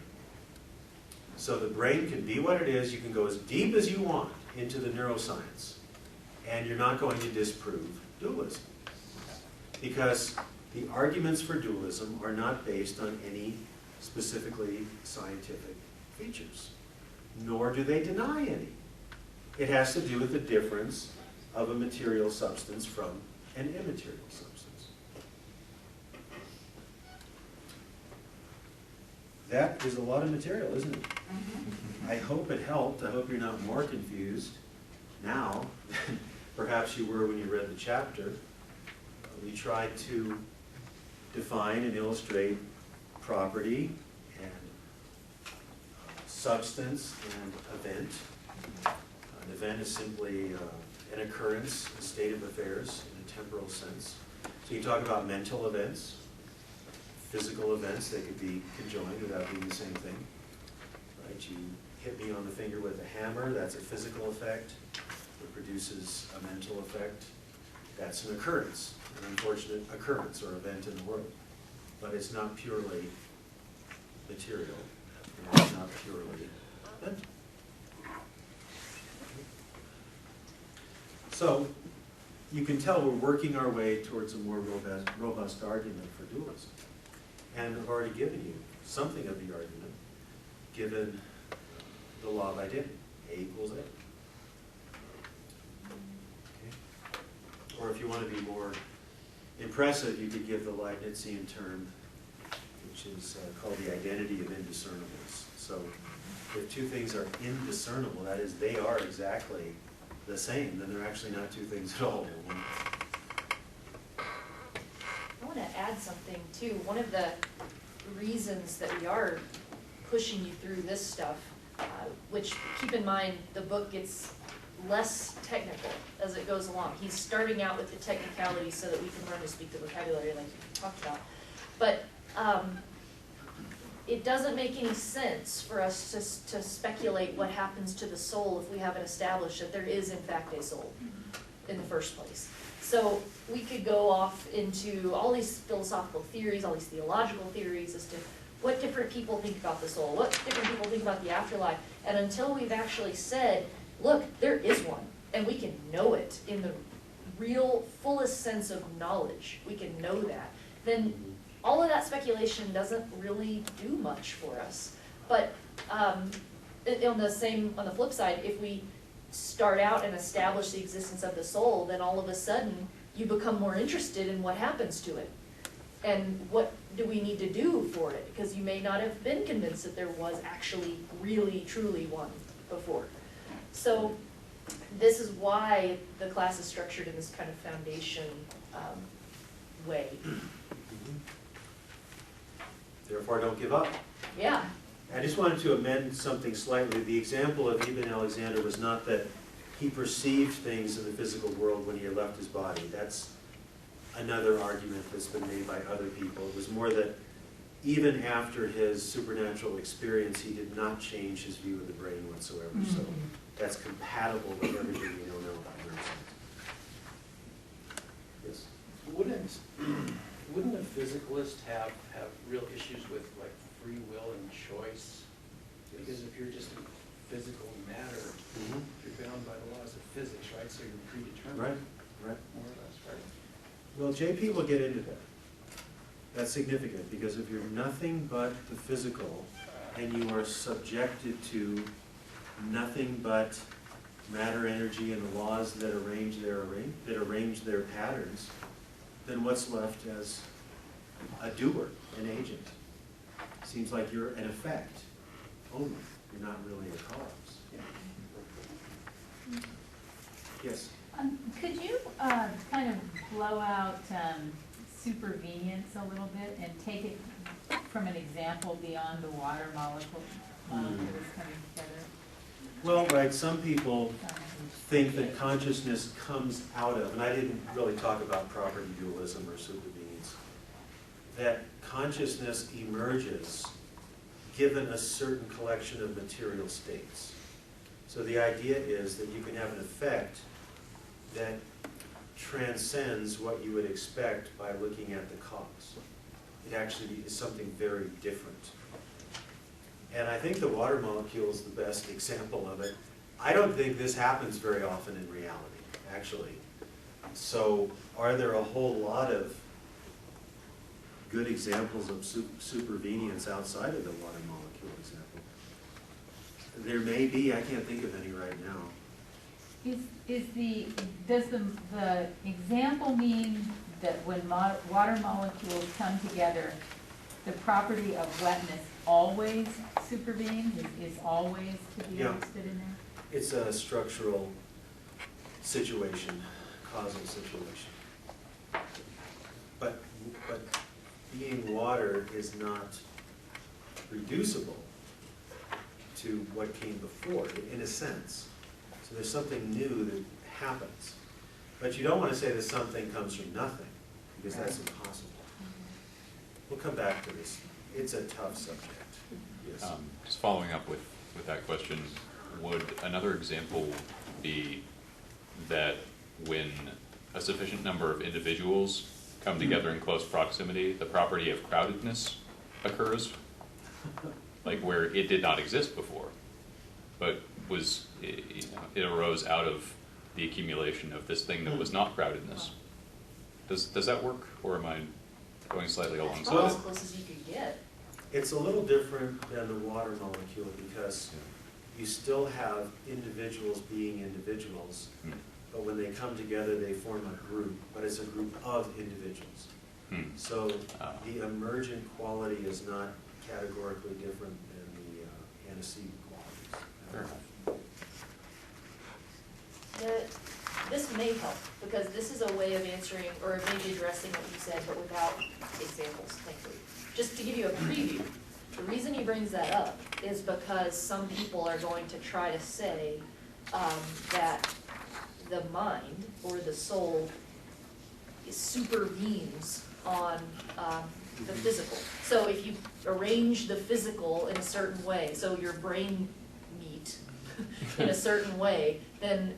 So the brain can be what it is. You can go as deep as you want into the neuroscience, and you're not going to disprove dualism. Because the arguments for dualism are not based on any specifically scientific features, nor do they deny any. It has to do with the difference of a material substance from an immaterial substance. That is a lot of material, isn't it? I hope it helped. I hope you're not more confused now than perhaps you were when you read the chapter. We tried to define and illustrate property and substance and event. An event is simply an occurrence, a state of affairs in a temporal sense. So you talk about mental events, physical events. They could be conjoined without being the same thing. Right? You hit me on the finger with a hammer. That's a physical effect. It produces a mental effect. That's an occurrence, an unfortunate occurrence or event in the world. But it's not purely material, and it's not purely mental. So you can tell we're working our way towards a more robust argument for dualism. And I've already given you something of the argument, given the law of identity, A equals A. Or if you want to be more impressive, you could give the Leibnizian term, which is called the identity of indiscernibles. So if two things are indiscernible, that is, they are exactly the same, then they're actually not two things at all. They're one. I want to add something too. One of the reasons that we are pushing you through this stuff, which, keep in mind, the book gets less technical as it goes along. He's starting out with the technicality so that we can learn to speak the vocabulary like you talked about. But it doesn't make any sense for us to speculate what happens to the soul if we haven't established that there is in fact a soul in the first place. So we could go off into all these philosophical theories, all these theological theories as to what different people think about the soul, what different people think about the afterlife, and until we've actually said, look, there is one, and we can know it in the real fullest sense of knowledge, we can know that, then all of that speculation doesn't really do much for us. But on the flip side, if we start out and establish the existence of the soul, then all of a sudden you become more interested in what happens to it. And what do we need to do for it? Because you may not have been convinced that there was actually really, truly one before. So this is why the class is structured in this kind of foundation way. Therefore, don't give up. Yeah. I just wanted to amend something slightly. The example of Ibn Alexander was not that he perceived things in the physical world when he had left his body. That's another argument that's been made by other people. It was more that even after his supernatural experience, he did not change his view of the brain whatsoever. So that's compatible with everything we know about neuroscience. Yes? Wouldn't a physicalist have real issues with like free will and choice? Because if you're just in physical matter, you're bound by the laws of physics, right? So you're predetermined. Right. More or less, right? Well, JP will get into that. That's significant, because if you're nothing but the physical, and you are subjected to nothing but matter, energy, and the laws that arrange their patterns, then what's left as a doer, an agent? Seems like you're an effect only. You're not really a cause. Yes? Could you kind of blow out supervenience a little bit and take it from an example beyond the water molecules coming together? Well, right, some people think that consciousness comes out of, and I didn't really talk about property dualism or supervenience, that consciousness emerges given a certain collection of material states. So the idea is that you can have an effect that transcends what you would expect by looking at the cause. It actually is something very different. And I think the water molecule is the best example of it. I don't think this happens very often in reality, actually. So are there a whole lot of good examples of supervenience outside of the water molecule example? There may be, I can't think of any right now. Does the example mean that when water molecules come together, the property of wetness always supervenes, is always to be understood in there? It's a structural situation, causal situation. But being water is not reducible to what came before, in a sense. So there's something new that happens. But you don't want to say that something comes from nothing, because that's impossible. We'll come back to this. It's a tough subject. Yes. Just following up with that question, would another example be that when a sufficient number of individuals come together in close proximity, the property of crowdedness occurs? Like where it did not exist before, but it arose out of the accumulation of this thing that was not crowdedness. Does that work, or am I going slightly alongside? As close as you could get. It's a little different than the water molecule, because you still have individuals being individuals, but when they come together, they form a group, but it's a group of individuals. So the emergent quality is not categorically different than the antecedent qualities. This may help, because this is a way of answering, or maybe addressing what you said, but without examples, thankfully. Just to give you a preview, the reason he brings that up is because some people are going to try to say that the mind or the soul supervenes on the physical. So if you arrange the physical in a certain way, so your brain meat in a certain way, then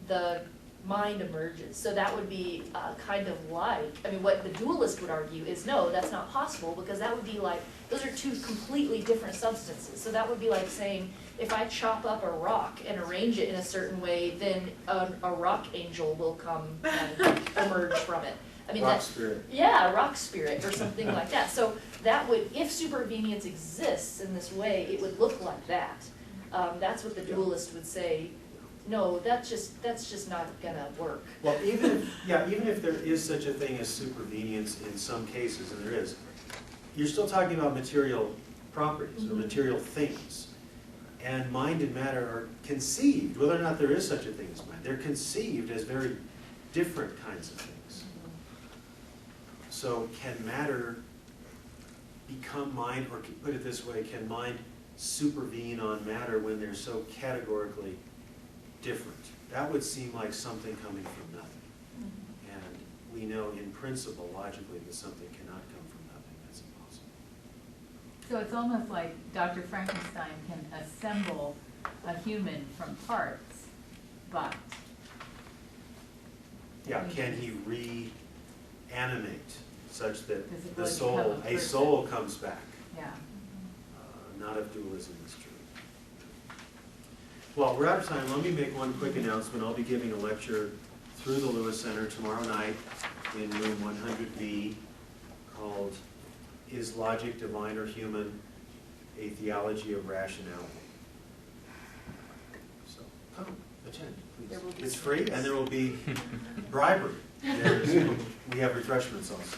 the mind emerges. So that would be kind of like, I mean, what the dualist would argue is, no, that's not possible, because that would be like, those are two completely different substances. So that would be like saying, if I chop up a rock and arrange it in a certain way, then a rock angel will come and emerge from it. I mean, Rock spirit. Yeah, rock spirit or something like that. So that would, if supervenience exists in this way, it would look like that. That's what the dualist would say. No, that's just not gonna work. Well, even if there is such a thing as supervenience in some cases, and there is, you're still talking about material properties or material things. And mind and matter are conceived, whether or not there is such a thing as mind, they're conceived as very different kinds of things. So can matter become mind, or put it this way, can mind supervene on matter when they're so categorically different? That would seem like something coming from nothing. And we know in principle, logically, that something cannot come from nothing. That's impossible. So it's almost like Dr. Frankenstein can assemble a human from parts, but... Yeah, can he reanimate such that Does it the really soul, become a a person? soul comes back? Yeah. Not if dualism is true. Well, we're out of time. Let me make one quick announcement. I'll be giving a lecture through the Lewis Center tomorrow night in room 100B called Is Logic Divine or Human? A Theology of Rationality. So come, attend, There will please. be It's some free, and there will be bribery. We have refreshments also.